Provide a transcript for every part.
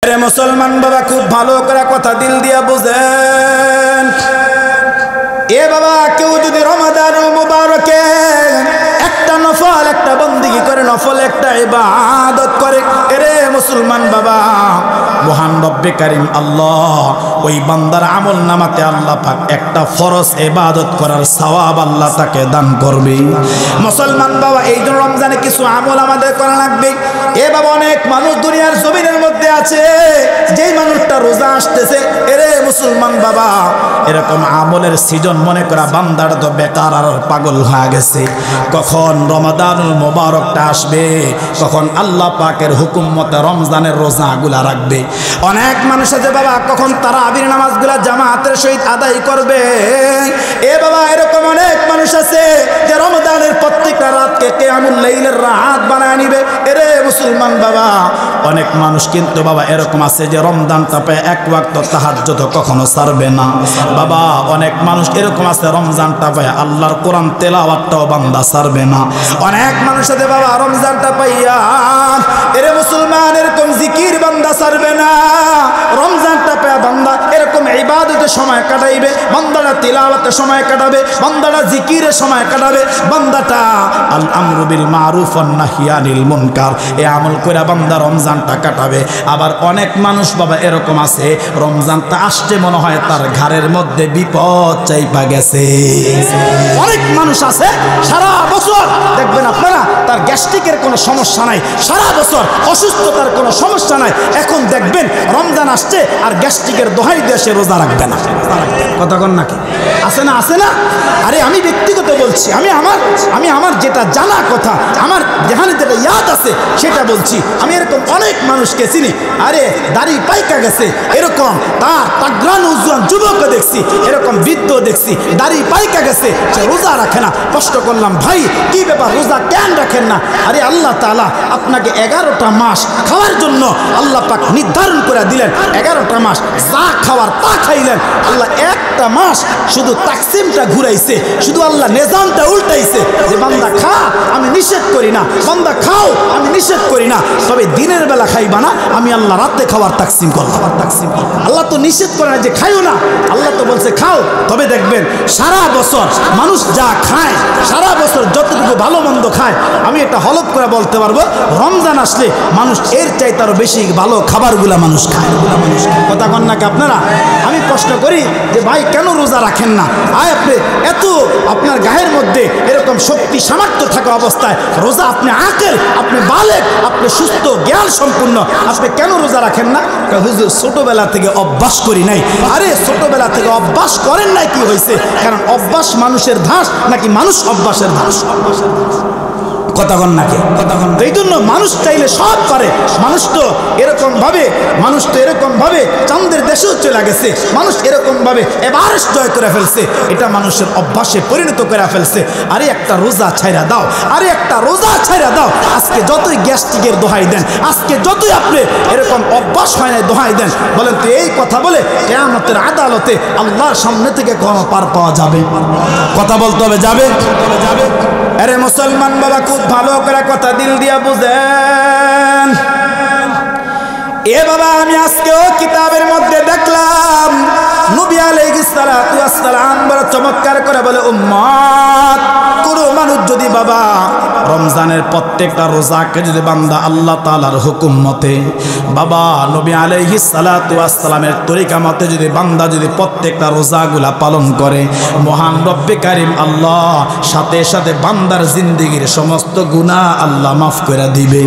রে মুসলমান বাবা, খুব ভালো করে কথা দিল দিয়া বুঝেন। এ বাবা, কেউ যদি রমাদানুল মুবারকে একটা নফল একটা বন্দেগী করে, নফল একটা ইবাদত করে, এরে মুসলমান বাবা, মহান রব্বে কারীম আল্লাহ ওই বান্দার আমল নামাতে আল্লাহ পাক একটা ফরজ ইবাদত করার সওয়াব আল্লাহ তাকে দান করবে। মুসলমান বাবা, এই জন্য রমজানে কিছু আমল আমাদের করা লাগবে। এ বাবা, অনেক মানুষ দুনিয়ার জমিনের মধ্যে আছে, যেই মানুষটা রোজা আসতেছে, এরে মুসলমান বাবা, এরকম আমলের সিজন মনে করা বান্দাটা তো বেকার আর পাগল হয়ে গেছে। কখন রমাদানুল মুবারকটা আসবে, কখন আল্লাহ পাকের হুকুম মতে রমজানের রোজাগুলা রাখবে। অনেক মানুষ আছে বাবা, কখন তারাবির নামাজগুলা জামাতের সহিত আদায় করবে। এ বাবা, এরকম অনেক মানুষ আছে যে রমজানের প্রত্যেকটা রাতকে কিয়ামুল লাইলের রাত বানায় নিবে। এরে মুসলমান বাবা, অনেক মানুষ কিন্তু বাবা এরকম আছে যে রমজানটা পেয়ে এক ওয়াক্ত তাহাজ্জুদ কখনো ছাড়বে না। বাবা, অনেক মানুষ এরকম আছে রমজানটা পেয়ে আল্লাহর কোরআন তেলাওয়াতটাও বান্দা ছাড়বে না। অনেক মানুষ আছে বাবা রমজানটা পাইয়া, এরে মুসলমান, এরকম জিকির বান্দা ছাড়বে না। রমজানটা পেয়ে বান্দা এরকম ইবাদতের সময় কাটাইবে, বান্দাটা তিলাওয়াতের সময় কাটাবে, বান্দাটা জিকিরের সময় কাটাবে, বান্দাটা আল আমরু বিল মারুফ ওয়ান নাহি আনিল মুনকার এই আমল করে বান্দা রমজানটা কাটাবে। আবার অনেক মানুষ বাবা এরকম আছে, রমজানটা আসছে মনে হয় তার ঘরের মধ্যে বিপদ চাইপা গেছে। অনেক মানুষ আছে সারা বছর দেখবেন আপনারা তার গ্যাস্ট্রিকের কোনো সমস্যা নাই, সারা বছর অসুস্থতার কোনো সমস্যা নাই। এখন দেখবেন রমজান আসছে আর গ্যাস্ট্রিকের দোহাই দিয়ে সে রোজা রাখবে না। কথা কন নাকি? আছে না? আছে না? আরে আমি ব্যক্তিগত বলছি, আমি আমার যেটা জানা কথা, আমার যেখানে যেটা ইয়াদ আছে সেটা বলছি। আমি এরকম অনেক মানুষকে চিনি, আরে দাড়ি পাইকা গেছে, এরকম তার তাগরান উজ্জ্বল যুবক দেখছি, এরকম বৃদ্ধ দেখছি, দাড়ি পাইকা গেছে, সে রোজা রাখে না। প্রশ্ন করলাম, ভাই কি ব্যাপার, রোজা কেন রাখেন না? আরে আল্লাহ তাআলা আপনাকে 11টা মাস খাওয়ার জন্য আল্লাহ পাক নির্ধারণ করে দিলেন। 11টা মাস যা খাওয়ার তা খাইলেন। আল্লাহ একটা মাস শুধু তাকসিমটা ঘুরাইছে, শুধু আল্লাহ নিজামটা উল্টাইছে যে বান্দা খা আমি নিষেধ করি না, বান্দা খাও আমি নিষেধ করি না, তবে দিনের বেলা খাইবা না, আমি আল্লাহ রাতে খাওয়ার তাকসিম করলাম। আল্লাহ তো নিষেধ করে না যে খাইও না, আল্লাহ তো বলছে খাও। তবে দেখবেন সারা বছর মানুষ যা খায়, সারা বছর যতটুকু ভালো মন্দ খায়, আমি এটা হলফ করে বলতে পারবো রমজান আসলে মানুষ এর চাইতে আরো বেশি ভালো খাবারগুলা মানুষ খায়। কথা কন নাকি আপনারা? আমি প্রশ্ন করি যে ভাই কেন রোজা রাখেন না? আয় আপনি এত আপনার গায়ের মধ্যে এরকম শক্তি সামর্থ্য থাকা অবস্থায় রোজা, আপনি আকেল, আপনি বালেক, আপনি সুস্থ জ্ঞান সম্পূর্ণ, আপনি কেন রোজা রাখেন না? হুজুর ছোটবেলা থেকে অভ্যাস করি নাই। আরে ছোটবেলা থেকে অভ্যাস করেন নাই কি হয়েছে? কারণ অভ্যাস মানুষের ধাস নাকি মানুষ অভ্যাসের ধাস? কথা কন নাকি? এই জন্য মানুষ চাইলে সব পারে। মানুষ তো এরকম ভাবে চাঁদের দেশেও চলে গেছে, মানুষ এরকম ভাবে এভারেস্ট জয় করে ফেলছে, এটা মানুষের অভ্যাসে পরিণত করে ফেলছে। আরে একটা রোজা ছাইরা দাও, আরে একটা রোজা ছাইরা দাও। আজকে যতই গ্যাস্ট্রিকের দোহাই দেন, আজকে যতই আপনি এরকম অভ্যাস হয় না দোহাই দেন, বলেন তো এই কথা বলে কিয়ামতের আদালতে আল্লাহর সামনে থেকে কোনো পার পাওয়া যাবে? কথা বলতে হবে, যাবে? আরে মুসলমান বাবা, খুব ভালো করে কথা দিল দিয়া বুঝেন। এ বাবা, আমি আজকেও কিতাবের মধ্যে দেখলাম নবী আলাইহিস সালাতু ওয়াস সালাম বড় চমৎকার করে বলে, উম্মত, কোন মানুষ যদি বাবা রমজানের প্রত্যেকটা রোজাকে যদি বান্দা আল্লাহ তাআলার হুকুম মতে, বাবা নবী আলাইহিস সালাতু ওয়াস সালামের তরিকা মতে যদি বান্দা যদি প্রত্যেকটা রোজাগুলা পালন করে, মহান রব্বে কারীম আল্লাহ সাথে সাথে বান্দার জিন্দেগির সমস্ত গুনাহ আল্লাহ মাফ করে দিবে।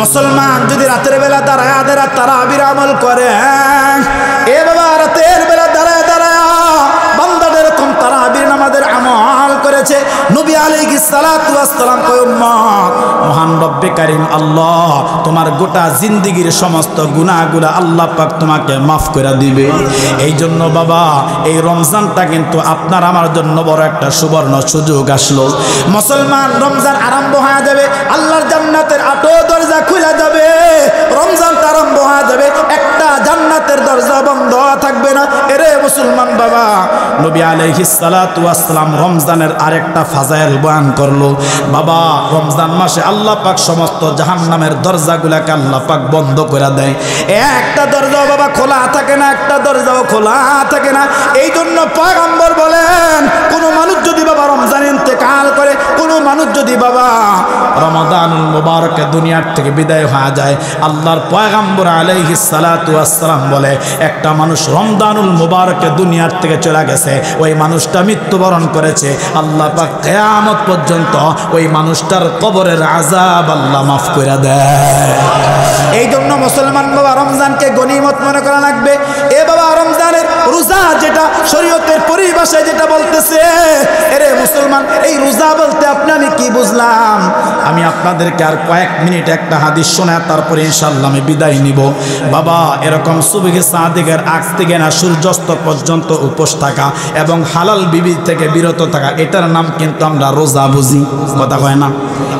মুসলমান যদি রাতের বেলা দাঁড়ায় তারাবির আমল করে, এ বাবা রাতের বেলা দাঁড়ায় বান্দাদের এরকম তারাবির নামাজের আমল করেছে, নবী আলাইহিস সালাতু ওয়াস সালাম কয়, উম্মত, মহান রব্বে কারীম আল্লাহ তোমার গোটা জিন্দেগির সমস্ত গুনাহগুলো আল্লাহ পাক তোমাকে মাফ করে দিবে। এই জন্য বাবা এই রমজানটা কিন্তু আপনার আমার জন্য বড় একটা সুবর্ণ সুযোগ আসলো। মুসলমান, রমজান আরম্ভ হয়ে যাবে, আল্লাহর জান্নাতের আটো দরজা খুলে যাবে, রমজানটা আরম্ভ হয়ে যাবে, একটা জান্নাতের দরজা বন্ধ থাকবে না। এরে মুসলমান বাবা, নবী আলাইহিস সালাতু ওয়াস সালাম রমজানের আরেকটা ফাজাইল বয়ান করলো। বাবা, রমজান মাসে আল্লাহ পাক সমস্ত জাহান্নামের দরজাগুলোকে আল্লাহ পাক বন্ধ করে দেয়। একটা দরজাও বাবা খোলা থাকে না, একটা দরজাও খোলা থাকে না। এই জন্য পয়গম্বর বলেন, কোনো মানুষ যদি বাবা রমজানে ইন্তেকাল করে, কোনো মানুষ যদি বাবা রমাদানুল মুবারকে দুনিয়ার থেকে বিদায় হয়ে যায়, আল্লাহর পয়গম্বর আলাইহিস সালাতু ওয়াস সালাম বলে, একটা মানুষ রমজানুল মুবারকে দুনিয়ার থেকে চলে গেছে, ওই মানুষটা মৃত্যুবরণ করেছে, আল্লাহ পাক কিয়ামত পর্যন্ত ওই মানুষটার কবরের আযাব আল্লাহ মাফ করে দেয়। এই জন্য মুসলমান বাবা রমজানকে গনিমত মনে করা লাগবে। এ বাবা, রমজানের রোজা যেটা শরীয়তের পরিভাষায় যেটা বলতেছে, এরে মুসলমান, এই রোজা বলতে আপনি আমি কি বুঝলাম? আমি আপনাদেরকে আর কয়েক মিনিট একটা হাদিস শোনায় তারপরে ইনশাআল্লাহ আমি বিদায় নিব। বাবা, এরকম সুবহে সাদিকের আগ থেকে না সূর্যাস্ত পর্যন্ত উপোস থাকা এবং হালাল বিবি থেকে বিরত থাকা, এটার নাম কিন্তু আমরা রোজা বুঝি। কথা কয় না?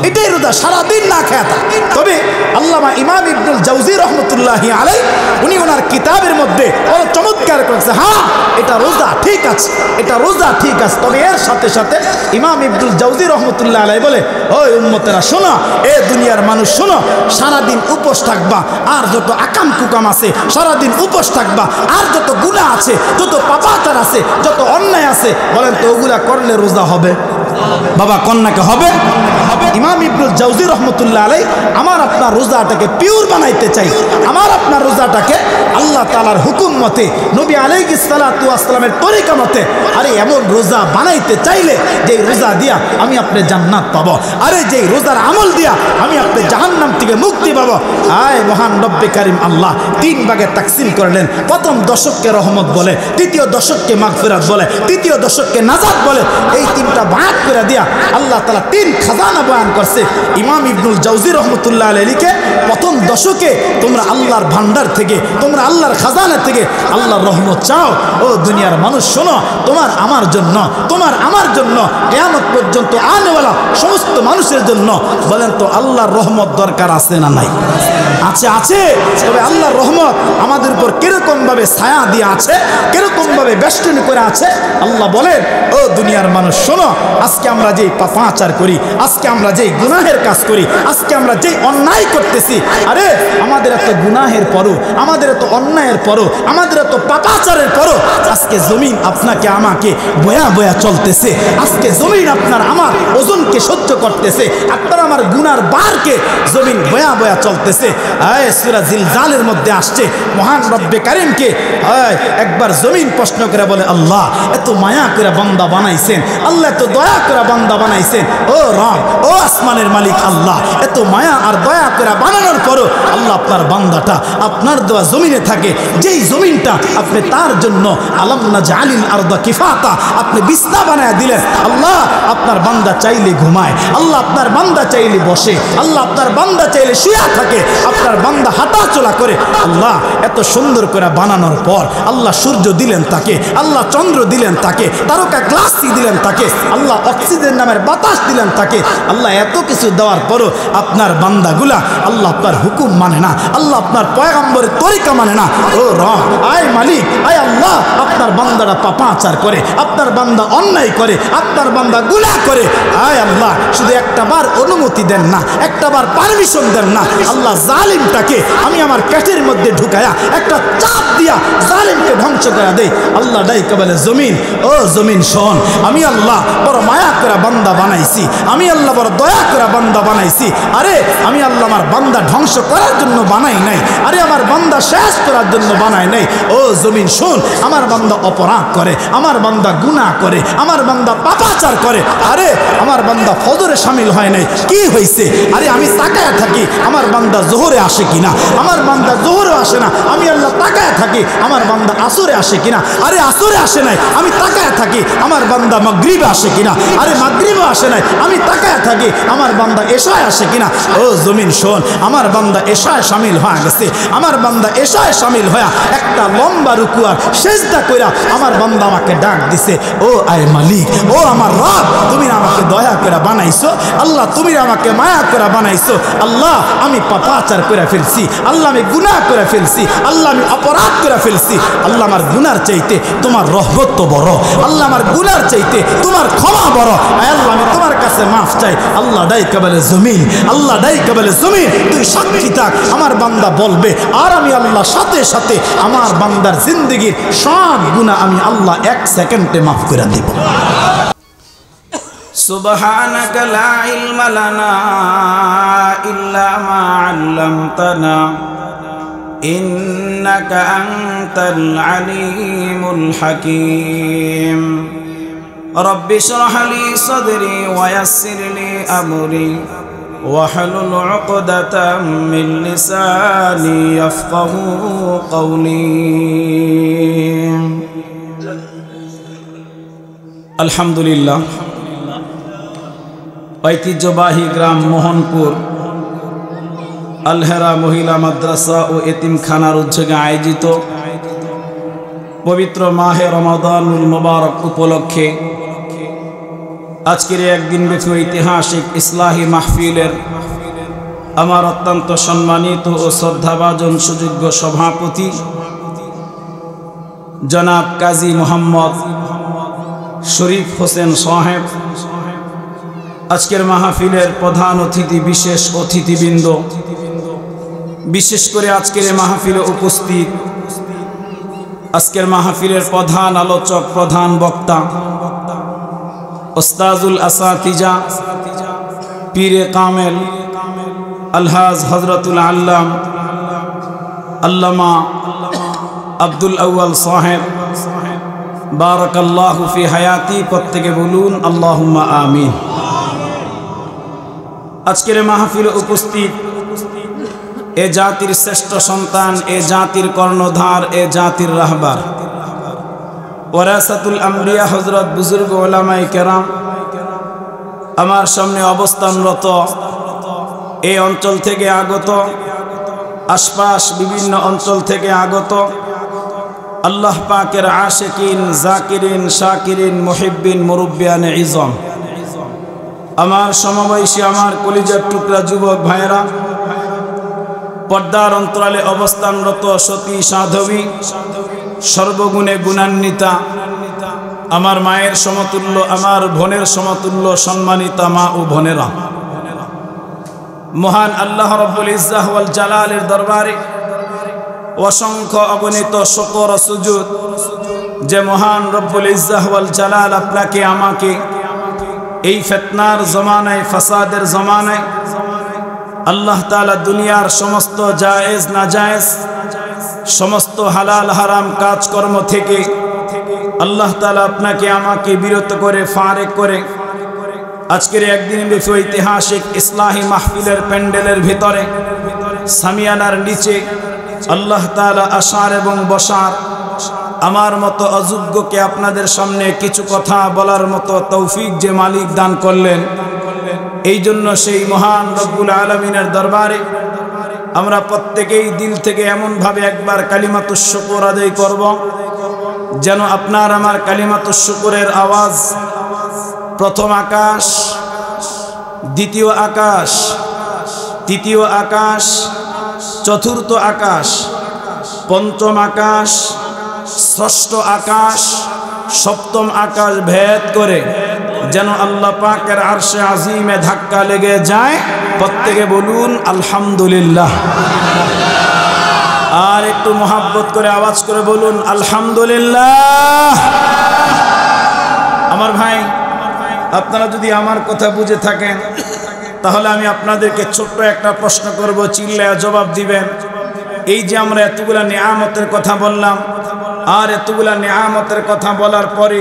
এটাই রোজা, সারাদিন না খেয়ে থাকা। তবে আল্লামা ইমাম ইবনুল জাওজি রহমতুল্লাহি আলাইহি উনি ওনার কিতাবের মধ্যে বড় চমৎকার করেছে, হ্যাঁ এটা রোজা ঠিক আছে, এটা রোজা ঠিক আছে। তবে এর সাথে সাথে ইমাম ইবনুল জাওজি রহমতুল্লাহ আলাইহি বলে, ওই উম্মতেরা শোনো, এ দুনিয়ার মানুষ শোনো, সারাদিন উপোস থাকবা, আর যত আকাম কুকাম আছে সারাদিন উপোস থাকবা, আর যত গুনাহ আছে, যত পাপাচার আছে, যত অন্যায় আছে, বলেন তো ওগুলা করলে রোজা হবে? বাবা, কন্যাকে হবে? ইমাম ইবনুল জাওজি রহমতুল্লাহ আলাইহি আমার আপনার রোজাটাকে পিওর বানাইতে চাই, আমার আপনার রোজাটাকে আল্লাহ তাআলার হুকুম মতে, নবী আলাইহিস সালাতু ওয়াস সালামের তরিকা মতে, আরে এমন রোজা বানাইতে চাইলে যে রোজা দিয়া আমি আপনি জান্নাত পাবো, আরে যে রোজার আমল দিয়া আমি আপনি জাহান্নাম থেকে মুক্তি পাবো। আয় মহান রব্বে কারীম আল্লাহ তিন ভাগে তাকসিম করলেন। প্রথম দশককে রহমত বলে, দ্বিতীয় দশককে মাগফিরাত বলে, তৃতীয় দশককে নাজাত বলে। এই তিনটা ভাগ করে দিয়া আল্লাহ তাআলা তিন খাজানা বয়ান করছে। ইমাম ইবনুল জাওজি রহমতুল্লাহ আলাইহিকে প্রথম দশকে তোমরা আল্লাহর ভান্ডার থেকে, তোমরা আল্লাহর খাজানা থেকে আল্লাহর রহমত চাও। ও দুনিয়ার মানুষ শোনো, তোমার আমার জন্য, তোমার আমার জন্য, কিয়ামত পর্যন্ত আনেওয়ালা সমস্ত মানুষের জন্য বলেন তো আল্লাহর রহমত দরকার আছে না নাই? আছে, আছে। তবে আল্লাহর রহমত আমাদের উপর কিরকম ভাবে ছায়া দিয়ে আছে, কিরকম ভাবে বেষ্টনী করে আছে, আল্লাহ বলেন, ও দুনিয়ার মানুষ শোনো, আজকে আমরা যেই পাপাচার করি, আজকে আমরা যেই গুনাহের কাজ করি, আজকে আমরা যেই অন্যায় করতেছি, আরে আমাদের এত গুনাহের পরও, আমাদের এত অন্যায়ের পরও, আমাদের এত পাপাচারের পরও আজকে জমিন আপনাকে আমাকে বয়া বয়া চলতেছে। আজকে জমিন আপনার আমার ওজনকে সহ্য করতেছে, আপনার আমার গুনার বারকে জমিন বয়া বয়া চলতেছে। সূরা জিলজালের মধ্যে আসছে, মহান রব্বে কারীমকে একবার জমিন প্রশ্ন করে বলে, আল্লাহ এত মায়া করে বান্দা বানাইছেন, আল্লাহ এত দয়া করে বান্দা বানাইছেন, ও রব, ও আসমানের মালিক আল্লাহ, এত মায়া আর দয়া করে বানানোর পরও আল্লাহ আপনার বান্দাটা আপনার দেওয়া জমিনে থাকে, যেই জমিনটা আপনি তার জন্য আলাম নাজআলিল আরদা কিফাতা আপনি বিছনা বানায় দিলেন। আল্লাহ আপনার বান্দা চাইলে ঘুমায়, আল্লাহ আপনার বান্দা চাইলে বসে, আল্লাহ আপনার বান্দা চাইলে শুয়ে থাকে, আপনার বান্দা হাঁটা চলা করে। আল্লাহ এত সুন্দর করে বানানোর পর আল্লাহ সূর্য দিলেন তাকে, আল্লাহ চন্দ্র দিলেন তাকে, তারকা গ্লাসি দিলেন তাকে, আল্লাহ অক্সিজেন নামের বাতাস দিলেন তাকে। আল্লাহ এত কিছু দেওয়ার পরও আপনার বান্দাগুলা আল্লাহ আপনার হুকুম মানে না, আল্লাহ আপনার পয়গম্বরের তরিকা মানে না। ও রব, আয় মালিক, আয় আল্লাহ, আপনার বান্দারা পাপাচার করে, আপনার বান্দা অন্যায় করে, আপনার বান্দা গুনাহ করে। আয় আল্লাহ, শুধু একটা বার অনুমতি দেন না, একটা বার পারমিশন দেন না, আল্লাহ জালিমটাকে আমি আমার পেটের মধ্যে ঢুকায়া একটা চাপ দিয়া জালিমকে ধ্বংস করে দেই। আল্লাহ ডাইকা বলে, জমিন, ও জমিন শোন, আমি আল্লাহ বড় মায়া করে বান্দা বানাইছি, আমি আল্লাহ বড় দয়া করে বান্দা বানাইছি। আরে আমি আল্লাহ আমার বান্দা ধ্বংস করার জন্য বানাই নাই, আরে আমার বান্দা শেষ করার জন্য বানাই নাই। ও জমিন শোন, আমার বান্দা অপরাধ করে, আমার বান্দা গুনাহ করে, আমার বান্দা পাপাচার করে, আরে আমার বান্দা ফজরে শামিল হয় নাই, কি হয়েছে? আরে আমি তাকায় থাকি আমার বান্দা জোহরে আসে কিনা, আমার বান্দা জোহরে আসে না, আমি আল্লাহ তাকায় থাকি আমার বান্দা আসরে আসে কিনা, আরে আসরে আসে নাই, আমি তাকায় থাকি আমার বান্দা মাগরিবে আসে কিনা, আরে মাগরিবে আসে নাই, আমি তাকায় থাকি আমার বান্দা এশায় আসে কিনা। ও জমিন শোন, আমার বান্দা এশায় শামিল হয়ে গেছে, আমার বান্দা এশায় শামিল হয়ে একটা লম্বা রুকু আর সেজদা কইরা আমার বান্দা আমাকে ডাক দিছে, ও আয় মালিক, ও আমার রব, তুমি আমাকে দয়া করে বানাইছো, আল্লাহ তুমি আমাকে মায়া করে বানাইছো। আল্লাহ আমি পাপাচার করে ফেলছি, আল্লাহ আমি গুনাহ করে ফেলছি, আল্লাহ আমি অপরাধ করে ফেলছি। আল্লাহ আমার গুনার চাইতে তোমার রহমত তো বড়, আল্লাহ আমার গুনার চাইতে তোমার ক্ষমা বড়। আল্লাহ আমি তোমার কাছে মাফ চাই। আল্লাহ ডাই কাবালে জমিন, আল্লাহ ডাই কাবালে জমিন, তুই সাক্ষী থাক। আমার বান্দা বলবে আর আমি আল্লাহ সাথে সাথে আমার বান্দার জিন্দগির সব গুনাহ আমি আল্লাহ 1 সেকেন্ডে মাফ করে দেব। سبحانك لا علم لنا إلا ما علمتنا إنك أنت العليم الحكيم رب اشرح لي صدري ويسر لي أمري واحلل عقدة من لساني يفقهوا قولي الحمد لله। ঐতিহ্যবাহী গ্রাম মোহনপুর আলহেরা মহিলা মাদ্রাসা ও এতিমখানার উদ্যোগে আয়োজিত পবিত্র মাহে রমাদানুল মুবারক উপলক্ষে আজকের একদিন ব্যাপী ঐতিহাসিক ইসলাহি মাহফিলের আমার অত্যন্ত সম্মানিত ও শ্রদ্ধাভাজন সুযোগ্য সভাপতি জনাব কাজী মোহাম্মদ শরীফ হোসেন সাহেব, আজকের মাহফিলের প্রধান অতিথি, বিশেষ অতিথিবৃন্দ, বিশেষ করে আজকের মাহফিলে উপস্থিত আজকের মাহফিলের প্রধান আলোচক, প্রধান বক্তা ওস্তাজুল আসাতিজা পীরে কামেল আলহাজ হযরতুল আল্লাম আল্লামা আব্দুল আউয়াল সাহেব বারাকাল্লাহু ফি হায়াতি। প্রত্যেকে বলুন আল্লাহুম্মা আমিন। আজকের মাহফিলে উপস্থিত এ জাতির শ্রেষ্ঠ সন্তান, এ জাতির কর্ণধার, এ জাতির রাহবার ওয়ারাসাতুল আম্বিয়া হযরত বুজুর্গ উলামায়ে কেরাম, আমার সামনে অবস্থানরত এই অঞ্চল থেকে আগত, আশপাশ বিভিন্ন অঞ্চল থেকে আগত আল্লাহ পাকের আশিকিন, জাকিরিন, শাকিরিন, মুহিব্বিন, মুরব্বিয়ানে ইজম, আমার সমবয়সী, আমার কলিজার টুকরা যুবক ভাইয়েরা, পর্দার অন্তরালে অবস্থানরত সতী সাধবী, সর্বগুণে গুণান্বিতা, আমার মায়ের সমতুল্য, আমার বোনের সমতুল্য সম্মানিতা মা ও বোনেরা, মহান আল্লাহ রাব্বুল ইজ্জাহ ওয়াল জালালের দরবারে অসংখ্য অগণিত শুকর ও সুজুদ যে মহান রব্বুল ইজ্জাহ ওয়াল জালাল আপনাকে আমাকে এই ফিতনার জমানায়, ফাসাদের জমানায় আল্লাহ তাআলা দুনিয়ার সমস্ত জায়েজ নাজায়েজ, সমস্ত হালাল হারাম কাজকর্ম থেকে আল্লাহ তাআলা আপনাকে আমাকে বিরত করে, ফারেক করে আজকের একদিন ব্যাপী ঐতিহাসিক ইসলাহি মাহফিলের প্যান্ডেলের ভিতরে সামিয়ানার নিচে আল্লাহ তাআলা আসার এবং বসার আমার মতো অযোগ্যকে আপনাদের সামনে কিছু কথা বলার মতো তৌফিক যে মালিক দান করলেন, এই জন্য সেই মহান রব্বুল আলামিনের দরবারে আমরা প্রত্যেকেই দিল থেকে এমনভাবে একবার কালিমাতুশ শুকর আদায় করব যেন আপনার আমার কালিমাতুশ শুকরের আওয়াজ প্রথম আকাশ, দ্বিতীয় আকাশ, তৃতীয় আকাশ, চতুর্থ আকাশ, পঞ্চম আকাশ, ষষ্ঠ আকাশ, সপ্তম আকাশ ভেদ করে যেন আল্লাহ পাকের আরশে আজিমে ধাক্কা লেগে যায়। প্রত্যেকে বলুন আলহামদুলিল্লাহ। আর একটু মোহাব্বত করে আওয়াজ করে বলুন আলহামদুলিল্লাহ। আমার ভাই, আপনারা যদি আমার কথা বুঝে থাকেন তাহলে আমি আপনাদেরকে ছোট্ট একটা প্রশ্ন করব, চিল্লায়া জবাব দিবেন। এই যে আমরা এতগুলা নিয়ামতের কথা বললাম, আর এতগুলা নিয়ামতের কথা বলার পরে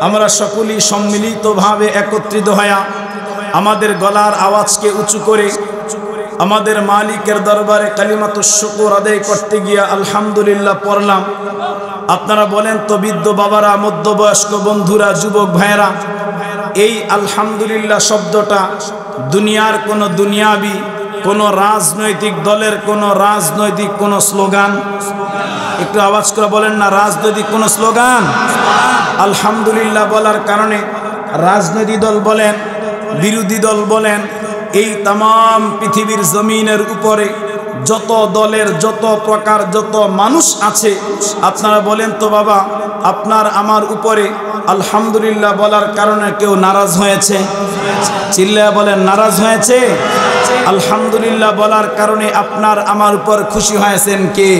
আমরা সকলেই সম্মিলিতভাবে একত্রিত হয়ে আমাদের গলার আওয়াজকে উঁচু করে আমাদের মালিকের দরবারে কালিমাতুশ শুকর আদায় করতে গিয়ে আলহামদুলিল্লাহ পড়লাম। আপনারা বলেন তো, বৃদ্ধ বাবারা, মধ্যবয়স্ক বন্ধুরা, যুবক ভাইয়েরা, এই আলহামদুলিল্লাহ শব্দটা দুনিয়ার কোনো দুনিয়াবি, কোনো রাজনৈতিক দলের কোনো রাজনৈতিক কোনো স্লোগান? একটু আওয়াজ করে বলেন না, রাজনৈতিক কোনো স্লোগান? আলহামদুলিল্লাহ বলার কারণে রাজনৈতিক দল বলেন, বিরোধী দল বলেন, এই তাম পৃথিবীর জমিনের উপরে যত দলের যত প্রকার যত মানুষ আছে, আপনারা বলেন তো বাবা, আপনার আমার উপরে আলহামদুলিল্লাহ বলার কারণে কেউ নারাজ হয়েছে? চিল্লায়া বলেন, নারাজ হয়েছে? আলহামদুলিল্লাহ বলার কারণে আপনার আমার উপর খুশি হয়েছেন কে?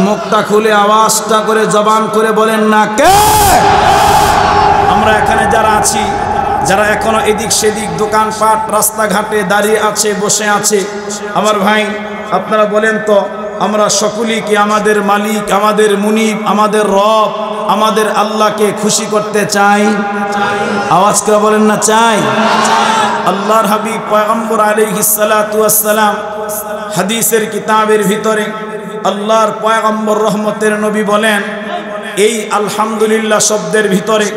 মুখটা খুলে আওয়াজটা করে জবান করে বলেন না কে? আমরা এখানে যারা আছি, যারা এখনো এদিক সেদিক দোকানপাট রাস্তাঘাটে দাঁড়িয়ে আছে, বসে আছে, আমার ভাই আপনারা বলেন তো, আমরা সকলেই কি আমাদের মালিক, আমাদের মুনিব, আমাদের রব, আমাদের আল্লাহকে খুশি করতে চাই? আওয়াজ করে বলেন না চাই? আল্লাহর হাবিব পয়গম্বর আলাইহিস সালাতু ওয়াস সালাম হাদিসের কিতাবের ভিতরে আল্লাহর পয়গম্বর রহমতের নবী বলেন, এই আলহামদুলিল্লাহ শব্দের ভিতরে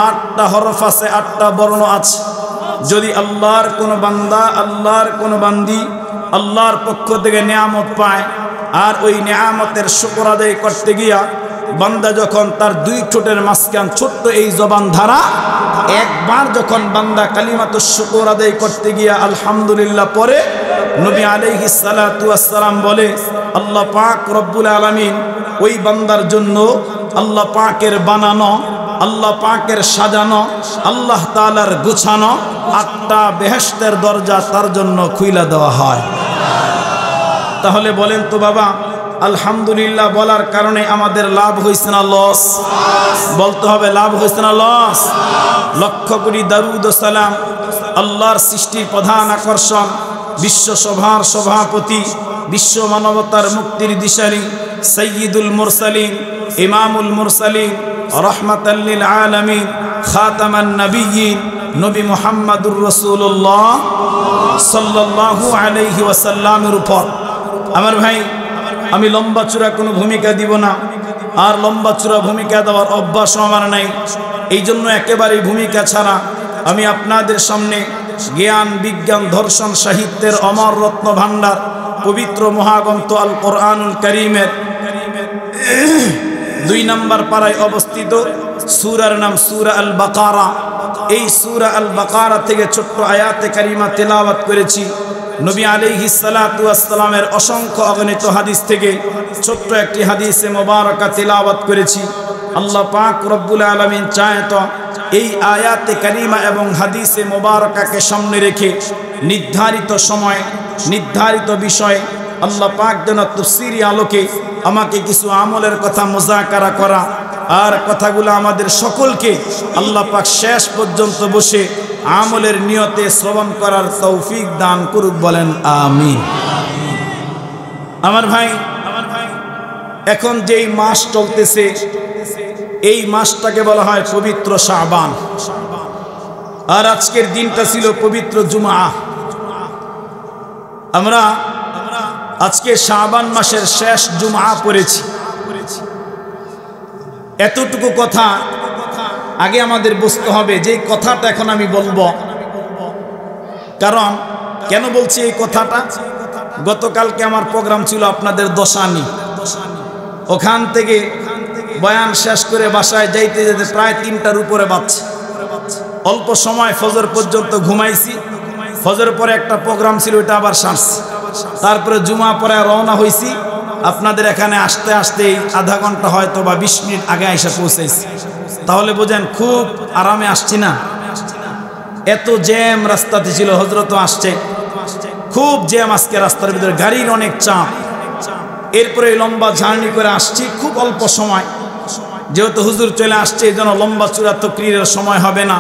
8টা হরফ আছে, 8টা বর্ণ আছে। যদি আল্লাহর কোনো বান্দা, আল্লাহর কোনো বান্দি আল্লাহর পক্ষ থেকে নিয়ামত পায়, আর ওই নিয়ামতের শুকর আদায় করতে গিয়া বান্দা যখন তার 2 ঠোঁটের মাঝখান ছোট্ট এই জবান ধারা একবার যখন বান্দা কালিমাতুশ শুকর আদায় করতে গিয়া আলহামদুলিল্লাহ পরে, নবী আলাইহিস সালাতু ওয়াস সালাম বলে, আল্লাহ পাক রব্বুল আলামিন ওই বান্দার জন্য আল্লাহ পাকের বানানো, আল্লাহ পাকের সাজানো, আল্লাহ তাআলার গুছানো 8টা বেহেশতের দরজা তার জন্য খুইলা দেওয়া হয়। তাহলে বলেন তো বাবা, আলহামদুলিল্লাহ বলার কারণে আমাদের লাভ হয়েছে না লস? বলতে হবে, লাভ হয়েছে না লস? লক্ষ কোটি দারুদ ও সালাম আল্লাহর সৃষ্টির প্রধান আকর্ষণ, বিশ্ব সভার সভাপতি, বিশ্ব মানবতার মুক্তির দিশারি, সাইয়্যিদুল মুরসালিন, ইমামুল মুরসালিন, রাহমাতাল লিল আলামিন, খাতামান নবিয়্যিন, নবী মুহাম্মদুর রাসূলুল্লাহ সাল্লাল্লাহু আলাইহি ওয়াসাল্লামের উপর। আমার ভাই, আমি লম্বা চূড়া কোনো ভূমিকা দিব না, আর লম্বা চূড়া ভূমিকা দেওয়ার অভ্যাস আমার নাই। এই জন্য একেবারেই ভূমিকা ছাড়া আমি আপনাদের সামনে জ্ঞান, বিজ্ঞান, দর্শন, সাহিত্যের অমর রত্ন ভাণ্ডার পবিত্র মহাগ্রন্থ আল কোরআনুল কারীমের 2 নম্বর পারায় অবস্থিত সূরার নাম সূরা আল বাকারা। এই সূরা আল বাকারা থেকে ছোট্ট আয়াতে কারিমা তেলাওয়াত করেছি। নবী আলাইহিস সালাতু ওয়াস সালামের অসংখ্য অগণিত হাদিস থেকে ছোট্ট একটি হাদিসে মোবারকা তেলাওয়াত করেছি। আল্লাহ পাক রব্বুল আলামিন চায় তো এই আয়াতে কারিমা এবং হাদিসে মোবারকাকে সামনে রেখে নির্ধারিত সময়, নির্ধারিত বিষয় আল্লাহ পাক যেন তাফসীরি আলোকে আমাকে কিছু আমলের কথা মুযাকারা করা, আর কথাগুলো আমাদের সকলকে আল্লাহ পাক শেষ পর্যন্ত বসে আমলের নিয়তে শ্রবণ করার তৌফিক দান করুক, বলেন আমিন। আমার ভাই, এখন যেই মাস চলতেছে, এই মাসটাকে বলা হয় পবিত্র শাবান, আর আজকের দিনটা ছিল পবিত্র জুমআ। আমরা আজকে শাবান মাসের শেষ জুমআ পড়েছি। এতটুকু কথা আগে আমাদের বুঝতে হবে, যে কথাটা এখন আমি বলবো, কারণ কেন বলছি এই কথাটা, গতকালকে আমার প্রোগ্রাম ছিল আপনাদের দশানি, ওখান থেকে বয়ান শেষ করে বাসায় যাইতে যেতে প্রায় 3টার উপরে বাজছে। অল্প সময় ফজর পর্যন্ত ঘুমাইছি, ফজর পরে একটা প্রোগ্রাম ছিল, ওইটা আবার সারছি, তারপরে জুমা পরে রওনা হয়েছি। আপনাদের এখানে আসতে আসতে আধা ঘন্টা হয়তো বা 20 মিনিট আগে এসে পৌঁছেছি। তাহলে বোঝেন খুব আরামে আসছি না। এত জ্যাম রাস্তাতে ছিল, হযরত আসছে, খুব জ্যাম আজকে রাস্তার ভিতরে, গাড়ির অনেক চাপ। এরপরে লম্বা জার্নি করে আসছি খুব অল্প সময়, যেহেতু হুজুর চলে আসছে এই জন্য লম্বা চূড়া তাকরীরের সময় হবে না।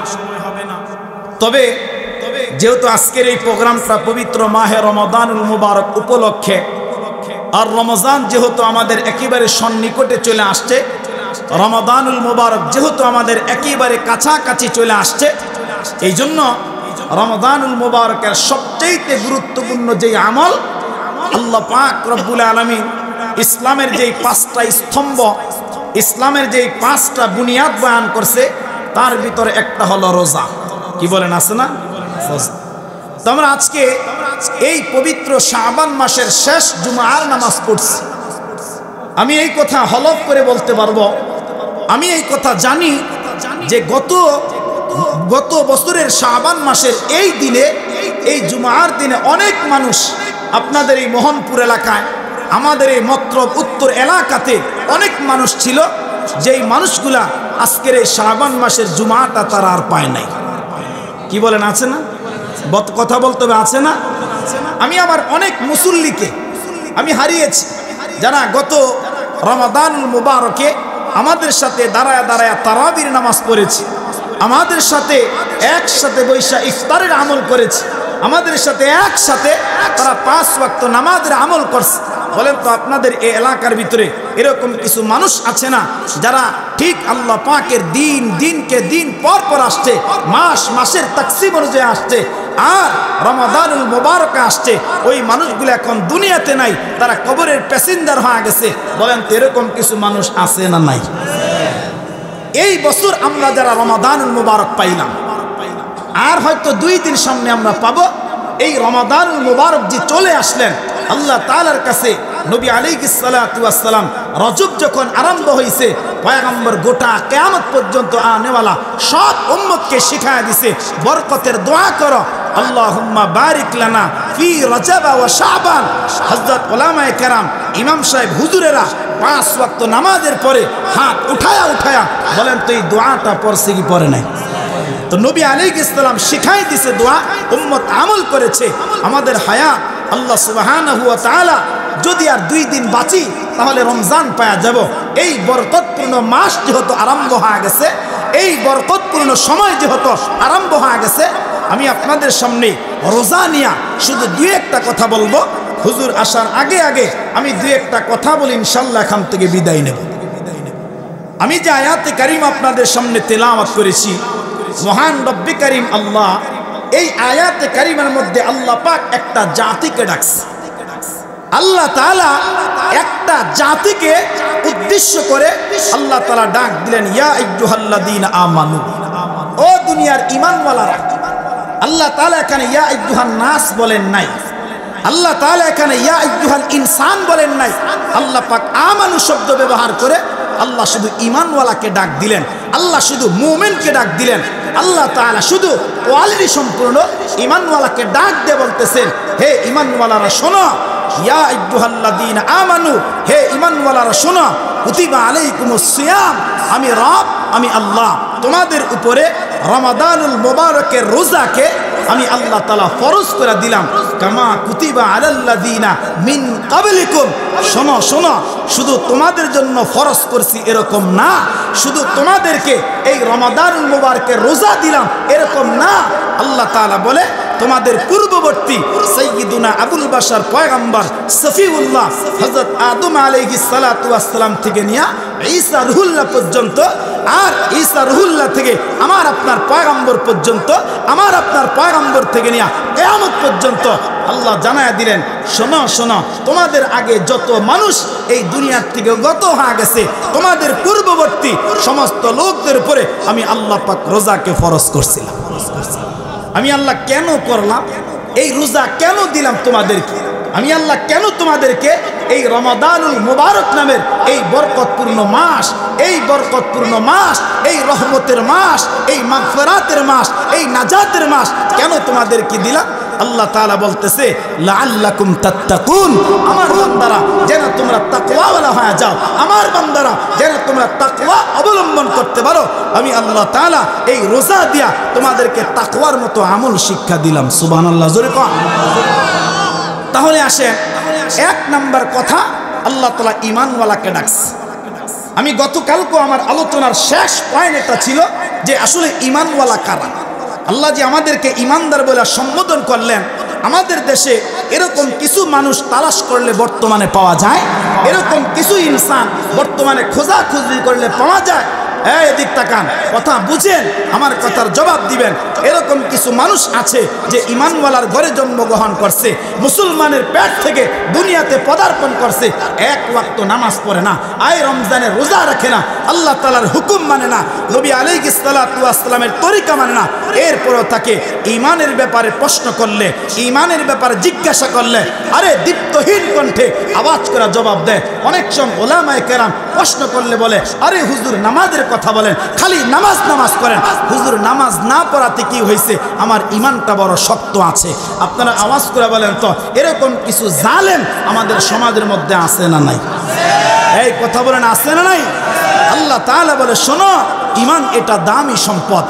তবে যেহেতু আজকের এই প্রোগ্রামটা পবিত্র মাহে রমাদানুল মুবারক উপলক্ষে, আর রমজান যেহেতু আমাদের একেবারে সন্নিকটে চলে আসছে, রমাদানুল মুবারক যেহেতু আমাদের একেবারে কাছাকাছি চলে আসছে, এই জন্য রমাদানুল মুবারকের সবচেয়ে গুরুত্বপূর্ণ যেই আমল আল্লাহ পাক রব্বুল আলামিন ইসলামের যেই 5টা স্তম্ভ, ইসলামের যেই 5টা বুনিয়াদ বয়ান করছে, তার ভিতরে একটা হলো রোজা। কি বলেন, আছে না রোজা? তো আমরা আজকে এই পবিত্র শাবান মাসের শেষ জুমার নামাজ পড়ছি। আমি এই কথা হলফ করে বলতে পারবো, আমি এই কথা জানি যে গত বছরের শাবান মাসের এই দিনে, এই জুমার দিনে অনেক মানুষ আপনাদের এই মোহনপুর এলাকায়, আমাদের এই মতলব উত্তর এলাকাতে অনেক মানুষ ছিল, যেই মানুষগুলা আজকের এই শাবান মাসের জুমাটা তারা আর পায় নাই। কি বলেন, আছে না? কথা বলতে হবে, আছে না? আমি আমার অনেক মুসল্লিকে আমি হারিয়েছি, যারা গত রমাদানুল মুবারকে আমাদের সাথে দাঁড়ায় দাঁড়ায় তারাবির নামাজ পড়েছে, আমাদের সাথে একসাথে বৈশা ইফতারের আমল করেছে, আমাদের সাথে একসাথে তারা 5 ওয়াক্ত নামাজের আমল করছে। বলেন তো, আপনাদের এই এলাকার ভিতরে এরকম কিছু মানুষ আছে না যারা ঠিক আল্লাহ পাকের দিনকে দিন পর পর আসছে, মাসের তাকসিম অনুযায়ী আসছে, আর রমাদানুল মুবারকে আসছে? ওই মানুষগুলো এখন দুনিয়াতে নাই, তারা কবরের প্যাসেঞ্জার হয়ে গেছে। বলেন তো, এরকম কিছু মানুষ আছে না নাই? এই বছর আমরা যারা রমাদানুল মুবারক পাইলাম, আর হয়তো 2 দিন সামনে আমরা পাবো। এই রমাদানুল মুবারক যে চলে আসলেন, আল্লাহ তাআলার কাছে নবী আলাইহিস সালাতু ওয়াস সালাম রজব যখন আরম্ভ হয়েছে, পয়গম্বর গোটা কিয়ামত পর্যন্ত আনেওয়ালা সব উম্মতকে শিখায়া দিছে, বরকতের দোয়া করো, আল্লাহুম্মা বারিক লানা ফি রজব ওয়া শাবান। হযরত উলামায়ে কেরাম, ইমাম সাহেব, হুজুরেরা 5 ওয়াক্ত নামাজের পরে হাত উঠায়া বলেন তো, এই দোয়াটা পড়ছে কি পড়ে নাই? তো নবী আলাইহিস সালাম শিখাই দিছে দোয়া, উম্মত আমল করেছে। আমাদের হায়াত আল্লাহ সুবহানাহু ওয়া তাআলা যদি আর 2 দিন বাঁচি তাহলে রমজান পাওয়া যাব। এই বরকতপূর্ণ মাস যেহেতু আরম্ভ হয়ে গেছে, এই বরকতপূর্ণ সময় যেহেতু আরম্ভ হয়ে গেছে, আমি আপনাদের সামনে রোজা নিয়া শুধু 2-1টা কথা বলবো। হুজুর আসার আগে আমি 2-1টা কথা বলি, ইনশাআল্লাহ এখান থেকে বিদায় নেব। আমি যে আয়াতে কারিম আপনাদের সামনে তেলাওয়াত করেছি, মহান রব্বে কারিম আল্লাহ এই আয়াতে কারিমের মধ্যে আল্লাহ পাক একটা জাতিকে ডাকছে। আল্লাহ তাআলা একটা জাতিকে উদ্দেশ্য করে আল্লাহ তাআলা ডাক দিলেন, ইয়া আইয়ুহাল্লাযীনা আমানু, ও দুনিয়ার ঈমানওয়ালারা। আল্লাহ তাআলা এখানে ইয়া আইয়ুহান নাস বলেন নাই, আল্লাহ তাআলা এখানে ইয়া আইয়ুহাল ইনসান বলেন নাই। আল্লাহ পাক আমানু শব্দ ব্যবহার করে আল্লাহ শুধু ঈমানওয়ালাকে ডাক দিলেন, আল্লাহ শুধু মুমিনকে ডাক দিলেন। আল্লাহ তাআলা শুধু কোয়ালিটি সম্পূর্ণ ঈমানওয়ালাকে ডাক দিয়ে বলতেছেন, হে ঈমানওয়ালারা শোনো, ইয়া আইয়ুহাল্লাযীনা আমানু, হে ঈমানওয়ালারা শোনো, কুতিবা আলাইকুমুস সিয়াম, আমি রব, আমি আল্লাহ তোমাদের উপরে রমাদানুল মুবারকের রোজাকে আমি আল্লাহ তাআলা ফরজ করে দিলাম, কামা কুতিবা আলাল্লাযীনা মিন ক্বাবলিকুম। শোনো, শুধু তোমাদের জন্য ফরজ করছি এরকম না, শুধু তোমাদেরকে এই রমাদানুল মুবারকের রোজা দিলাম এরকম না। আল্লাহ তাআলা বলে, তোমাদের পূর্ববর্তী সাইয়্যিদুনা আবুল বাশার পয়গম্বর সফিউল্লাহ হযরত আদম আলাইহিস সালাতু ওয়াস সালাম থেকে নিয়া ঈসা রুহুল্লাহ পর্যন্ত, আর ঈসা রুহুল্লাহ থেকে আমার আপনার পয়গম্বর পর্যন্ত, আমার আপনার পয়গম্বর থেকে নিয়া কিয়ামত পর্যন্ত আল্লাহ জানায়া দিলেন, শোনো, তোমাদের আগে যত মানুষ এই দুনিয়ার থেকে গত হয়ে গেছে, তোমাদের পূর্ববর্তী সমস্ত লোকদের উপরে আমি আল্লাহ পাক রোজাকে ফরজ করছিলাম। আমি আল্লাহ কেন করলাম এই রোজা, কেন দিলাম তোমাদেরকে, আমি আল্লাহ কেন তোমাদেরকে এই রমাদানুল মুবারক নামের এই বরকতপূর্ণ মাস, এই বরকতপূর্ণ মাস, এই রহমতের মাস, এই মাগফিরাতের মাস, এই নাজাতের মাস কেন তোমাদেরকে দিলাম? আল্লাহ তাআলা বলতেছে, লাআল্লাকুম তাত্তাকুন, আমার বান্দারা যেন তোমরা তাকওয়াওয়ালা হয়ে যাও, আমার বান্দারা যেন তোমরা তাকওয়া অবলম্বন করতে পারো। আমি আল্লাহ তাআলা এই রোজা দিয়া তোমাদেরকে তাকওয়ার মতো আমল শিক্ষা দিলাম। সুবহানাল্লাহ, জোরে কর। তাহলে আসেন, 1 নাম্বার কথা, আল্লাহ তাআলা ঈমানওয়ালাকে ডাকছে। আমি গতকালকে আমার আলোচনার শেষ পয়েন্ট এটা ছিল যে আসলে ঈমানওয়ালা কারা। আল্লাহ যে আমাদেরকে ঈমানদার বলে সম্বোধন করলেন, আমাদের দেশে এরকম কিছু মানুষ তালাশ করলে বর্তমানে পাওয়া যায়, এরকম কিছু ইনসান বর্তমানে খোঁজাখুঁজি করলে পাওয়া যায়। এদিক তাকান, কথা বুঝেন, আমার কথার জবাব দিবেন। এরকম কিছু মানুষ আছে যে ঈমানওয়ালার ঘরে জন্মগ্রহণ করছে, মুসলমানের পেট থেকে দুনিয়াতে পদার্পণ করছে, 1 ওয়াক্ত নামাজ পড়ে না, আয় রমজানের রোজা রাখে না, আল্লাহ তাআলার হুকুম মানে না, নবী আলাইহিস সালাতু ওয়াস সালামের তরিকা মানে না। এরপরও তাকে ঈমানের ব্যাপারে প্রশ্ন করলে, ঈমানের ব্যাপারে জিজ্ঞাসা করলে, আরে দীপ্তহীন কণ্ঠে আওয়াজ করে জবাব দেয়। অনেক সময় উলামায়ে কেরাম প্রশ্ন করলে বলে, আরে হুজুর নামাজের কথা বলেন, খালি নামাজ নামাজ করেন। হুজুর নামাজ না পড়াতে কি হয়েছে, আমার ইমানটা বড় শক্ত আছে। আপনারা আওয়াজ করে বলেন তো, এরকম কিছু জালেম আমাদের সমাজের মধ্যে আছে না নাই? এই কথা বলেন, আছে না নাই? আল্লাহ তাআলা বলে, শোনো, ইমান এটা দামি সম্পদ।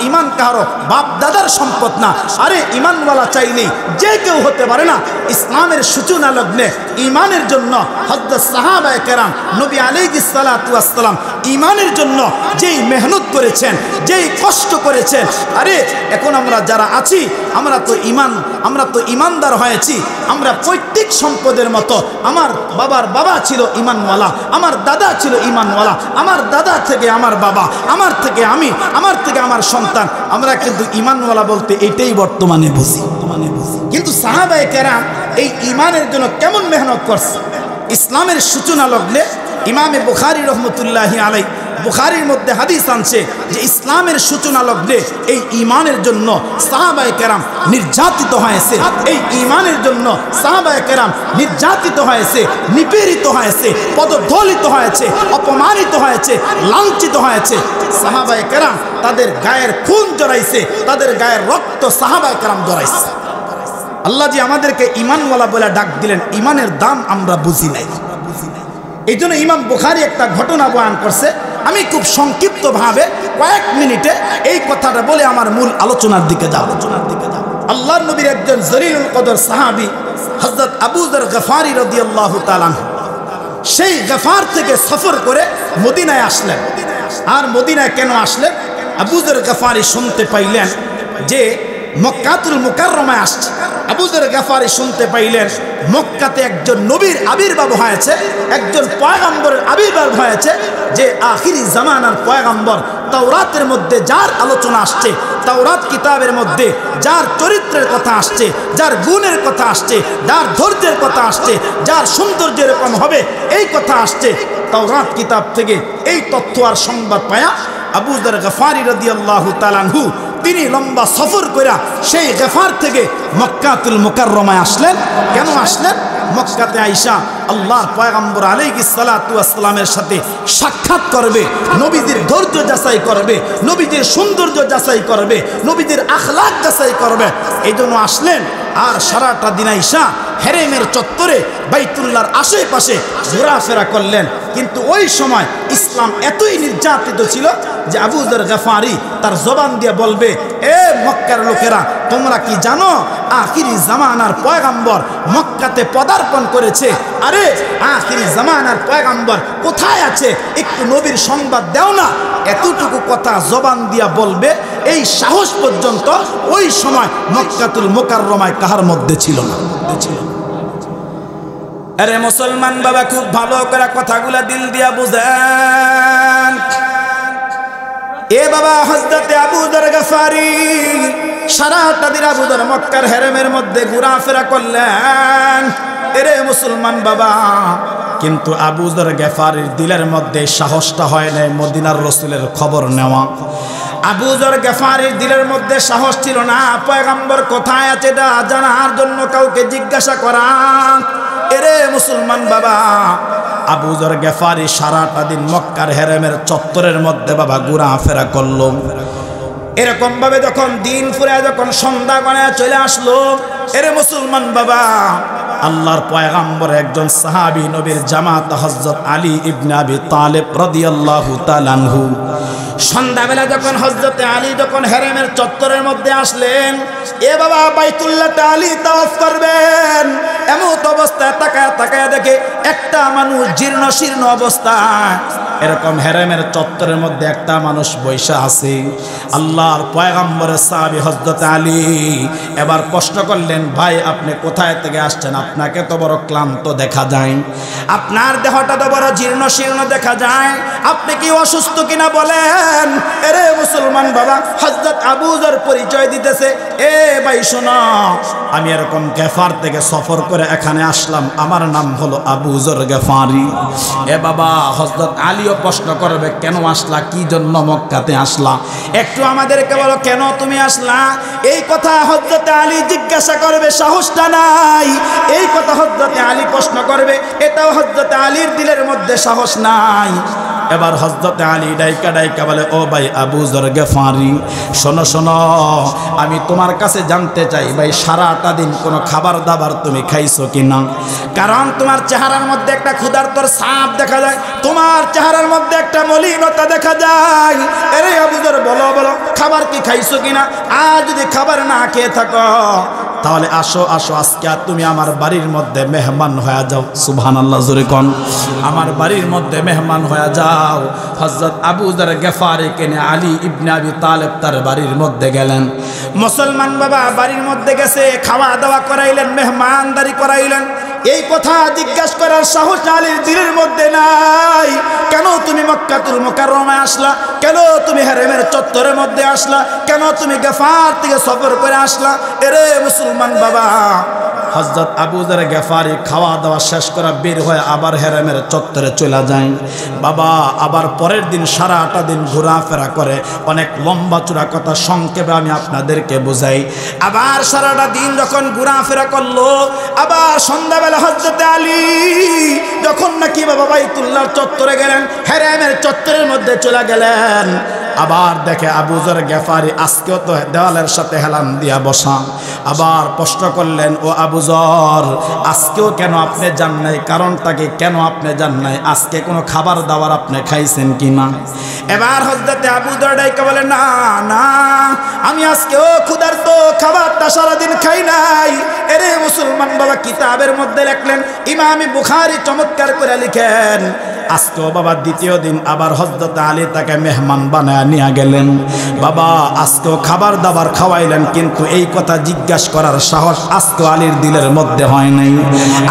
ইমান কাহারো বাপ দাদার সম্পদ না। আরে ইমানওয়ালা চাইলেই যে কেউ হতে পারে না। ইসলামের সূচনা লগ্নে ইমানের জন্য হযরত সাহাবায়ে কেরাম নবী আলাইহিস সালাতু ওয়াস সালাম ইমানের জন্য যেই মেহনত করেছেন, যেই কষ্ট করেছেন। আরে এখন আমরা যারা আছি, আমরা তো ইমানদার হয়েছি। আমরা পৈতৃক সম্পদের মতো, আমার বাবার বাবা ছিল ইমানওয়ালা, আমার দাদা ছিল ইমানওয়ালা, আমার দাদা থেকে আমার বাবা, আমার থেকে আমি, আমার থেকে আমার সন্তান, আমরা কিন্তু ইমানওয়ালা বলতে এটাই বর্তমানে বুঝি। কিন্তু সাহাবায়ে কেরাম এই ইমানের জন্য কেমন মেহনত করছে। ইসলামের সূচনা লগ্নে ইমামে বুখারী রহমতুল্লাহি আলাইহি বুখারীর মধ্যে হাদিস আনছে যে ইসলামের সূচনা লগ্নে এই ইমানের জন্য সাহাবায়ে কেরাম নির্যাতিত হয়েছে। এই ইমানের জন্য সাহাবায়ে কেরাম নির্যাতিত হয়েছে, নিপীড়িত হয়েছে, পদদলিত হয়েছে, অপমানিত হয়েছে, লাঞ্ছিত হয়েছে। সাহাবায়ে কেরাম তাদের গায়ের খুন জড়াইছে, তাদের গায়ের রক্ত সাহাবায়ে কেরাম জড়াইছে। আল্লাহ জি আমাদেরকে ইমানওয়ালা বলে ডাক দিলেন, ইমানের দাম আমরা বুঝি নাই। এই জন্য ইমাম বুখারী একটা ঘটনা বয়ান করছে। আমি খুব সংক্ষিপ্তভাবে কয়েক মিনিটে এই কথাটা বলে আমার মূল আলোচনার দিকে যাব। আল্লাহর নবীর একজন জলিলুল কদর সাহাবী হযরত আবু যর গফারী রাদিয়াল্লাহু তাআলা সেই গফার থেকে সফর করে মদিনায় আসলেন। আর মদিনায় কেন আসলেন? আবু যর গফারী শুনতে পাইলেন যে মক্কাতুল মুকাররমায় আসছে। আবু যর গফারী শুনতে পাইলেন মক্কাতে একজন নবীর আবির্ভাব হয়েছে, একজন পয়গম্বরের আবির্ভাব হয়েছে, যে আখিরি জামানার পয়গম্বর। তাওরাতের মধ্যে যার আলোচনা আসছে, তাওরাত কিতাবের মধ্যে যার চরিত্রের কথা আসছে, যার গুণের কথা আসছে, যার ধৈর্যের কথা আসছে, যার সৌন্দর্য এরকম হবে এই কথা আসছে, তাওরাত কিতাব থেকে এই তথ্য আর সংবাদ পায়া আবু যর গফারী রাদিয়াল্লাহু তাআলা আনহু তিনি লম্বা সফর করে সেই গফার থেকে মক্কাতুল মুকাররমায় আসলেন। কেন আসলেন? মক্কাতে আইসা আল্লাহর পয়গম্বর আলাইহিস সালাতু ওয়াস সালামের সাথে সাক্ষাৎ করবে, নবীদের ধৈর্য যাচাই করবে, নবীদের সৌন্দর্য যাচাই করবে, নবীদের আখলাক যাচাই করবে। এই জন্য আসলেন। আর সারাটা দিন আইসা হেরেমের চত্বরে বাইতুল্লাহর আশেপাশে ঘোরাফেরা করলেন। কিন্তু ওই সময় ইসলাম এতই নির্যাতিত ছিল যে আবু যর গফারী তার জবান দিয়ে বলবে, এ মক্কার লোকেরা, তোমরা কি জানো আখিরি জামানার পয়গম্বর মক্কাতে পদার্পণ করেছে? আরে আখিরি জামানার পয়গম্বর কোথায় আছে? একটু নবীর সংবাদ দাও না। এতটুকু কথা জবান দিয়া বলবে, এই সাহস পর্যন্ত ওই সময় মক্কাতুল মুকাররমায় কাহার মধ্যে ছিল না। আরে মুসলমান বাবা, খুব ভালো করে কথাগুলা দিল দিয়া বুঝেন। এ বাবা, হযরতে আবু যর গফারী সারাটা দিন আবু যর মক্কার হেরেমের মধ্যে ঘোরাফেরা করলেন। এরে মুসলমান বাবা, কিন্তু আবু যর গফারীর দিলের মধ্যে সাহসটা হয় নাই মদিনার রাসূলের খবর নেওয়া। আবু যর গফারীর দিলের মধ্যে সাহস ছিল না পয়গম্বর কোথায় আছে এটা জানার জন্য কাউকে জিজ্ঞাসা করা। এরে মুসলমান বাবা, আবু যর গফারী সারাটা দিন মক্কার হেরেমের চত্বরের মধ্যে বাবা ঘোরাফেরা করলো। এরকম ভাবে যখন দিন ফুরে যখন সন্ধ্যা গণায় চলে আসলো, এরে মুসলমান বাবা, আল্লাহর পয়গম্বর একজন সাহাবী নবীর জামাত হযরত আলী ইবনে আবি তালেব রাদিয়াল্লাহু তাআলা আনহু, সন্ধ্যাবেলা যখন হযরতে আলী যখন হেরেমের চত্বরের মধ্যে আসলেন, এ বাবা বাইতুল্লাহটা আলী তাওয়াফ করবেন। এমন অবস্থায় তাকায় তাকায় দেখে একটা মানুষ জীর্ণ শীর্ণ অবস্থায় এরকম হেরেমের চত্বরের মধ্যে একটা মানুষ বৈশা আছে। আল্লাহর পয়গম্বরের সাহাবী হযরত আলী এবার প্রশ্ন করলেন, ভাই আপনি কোথায় থেকে আসছেন? আপনাকে তো বড় ক্লান্ত দেখা যায়, আপনার দেহটা তো বড় জীর্ণ শীর্ণ দেখা যায়, আপনি কি অসুস্থ কিনা বলেন। এরে মুসলমান বাবা, হযরত আবু যর পরিচয় দিতেছে, এ ভাই শোনো, আমি এরকম গফার থেকে সফর করে এখানে আসলাম, আমার নাম হলো আবু যর গফারী। এ বাবা, হযরত আলীও প্রশ্ন করবে, কেন আসলা, কি জন্য মক্কাতে আসলা, একটু আমাদেরকে বলো কেন তুমি আসলা। এই কথা হযরত আলী জিজ্ঞাসা করবে, সাহসটা নাই। এই কথা হযরত আলী প্রশ্ন করবে, এটাও হযরত আলীর দিলের মধ্যে সাহস নাই। এবার হযরতে আলী ডাইকা ডাইকা বলে, ও ভাই আবু যর গফারি, শোনো শোনো, আমি তোমার কাছে জানতে চাই ভাই সারাটা দিন কোনো খাবার দাবার তুমি খাইছো কিনা? কারণ তোমার চেহারার মধ্যে একটা ক্ষুধার্তর ছাপ দেখা যায়, তোমার চেহারার মধ্যে একটা মলিনতা দেখা যায়। আরে আবু যর বলো বলো, খাবার কি খাইছো কিনা? আর যদি খাবার না খেয়ে থাকো তাহলে আসো আসো, আজকে তুমি আমার বাড়ির মধ্যে মেহমান হয়ে যাও। সুবহানাল্লাহ, জোরে কোন, আমার বাড়ির মধ্যে মেহমান হয়ে যাও। হযরত আবু যর গফারি কেনে আলী ইবনে আবি তালেব তার বাড়ির মধ্যে গেলেন। মুসলমান বাবা বাড়ির মধ্যে গেছে, খাওয়া দাওয়া করাইলেন, মেহমানদারি করাইলেন। এই কথা জিজ্ঞাসা করার সাহস আলীর দিলের মধ্যে নাই। কেন তুমি মক্কাতুল মুকাররমায় আসলা? কেন তুমি হারেমের চত্বরের মধ্যে আসলা? কেন তুমি গফার থেকে সফর করে আসলা? এরে মুসলমান বাবা, হযরত আবু যর গফারি খাওয়া দাওয়া শেষ করে বের হয়ে আবার হারেমের চত্বরে চলে যায়। বাবা আবার পরের দিন সারাটা দিন ঘোরাফেরা করে। অনেক লম্বা চূড়া কথা সংক্ষেপে আমি আপনাদেরকে বুঝাই। আবার সারাটা দিন যখন ঘোরাফেরা করলো, আবার সন্ধ্যাবেলা হযরত আলী যখন নাকি বাবা বাইতুল্লাহর চত্বরে গেলেন, হারেমের চত্বরের মধ্যে চলে গেলেন, আবার দেখে আবু যর গফারি আজকেও তো দেওয়ালের সাথে হেলান দিয়া বসা। আবার প্রশ্ন করলেন, ও আবু যর, আজকেও কেন আপনি যান নাই? কারণটা কি, কেন আপনি যান নাই? আজকে কোনো খাবার দাবার আপনি খাইছেন কি না? এবার হযরতে আবু যর ডাইকা বলে, না না, আমি আজকেও ক্ষুধার্ত, খাবারটা সারাদিন খাই নাই। এরে মুসলমান বাবা, কিতাবের মধ্যে লিখলেন, ইমাম বুখারী চমৎকার করে লিখেন, আজকেও বাবা দ্বিতীয় দিন আবার হযরত আলী তাকে মেহমান বানায় নিয়ে গেলেন। বাবা আজকেও খাবার দাবার খাওয়াইলেন, কিন্তু এই কথা জিজ্ঞাসা করার সাহস আজকেও আলীর দিলের মধ্যে হয় নাই।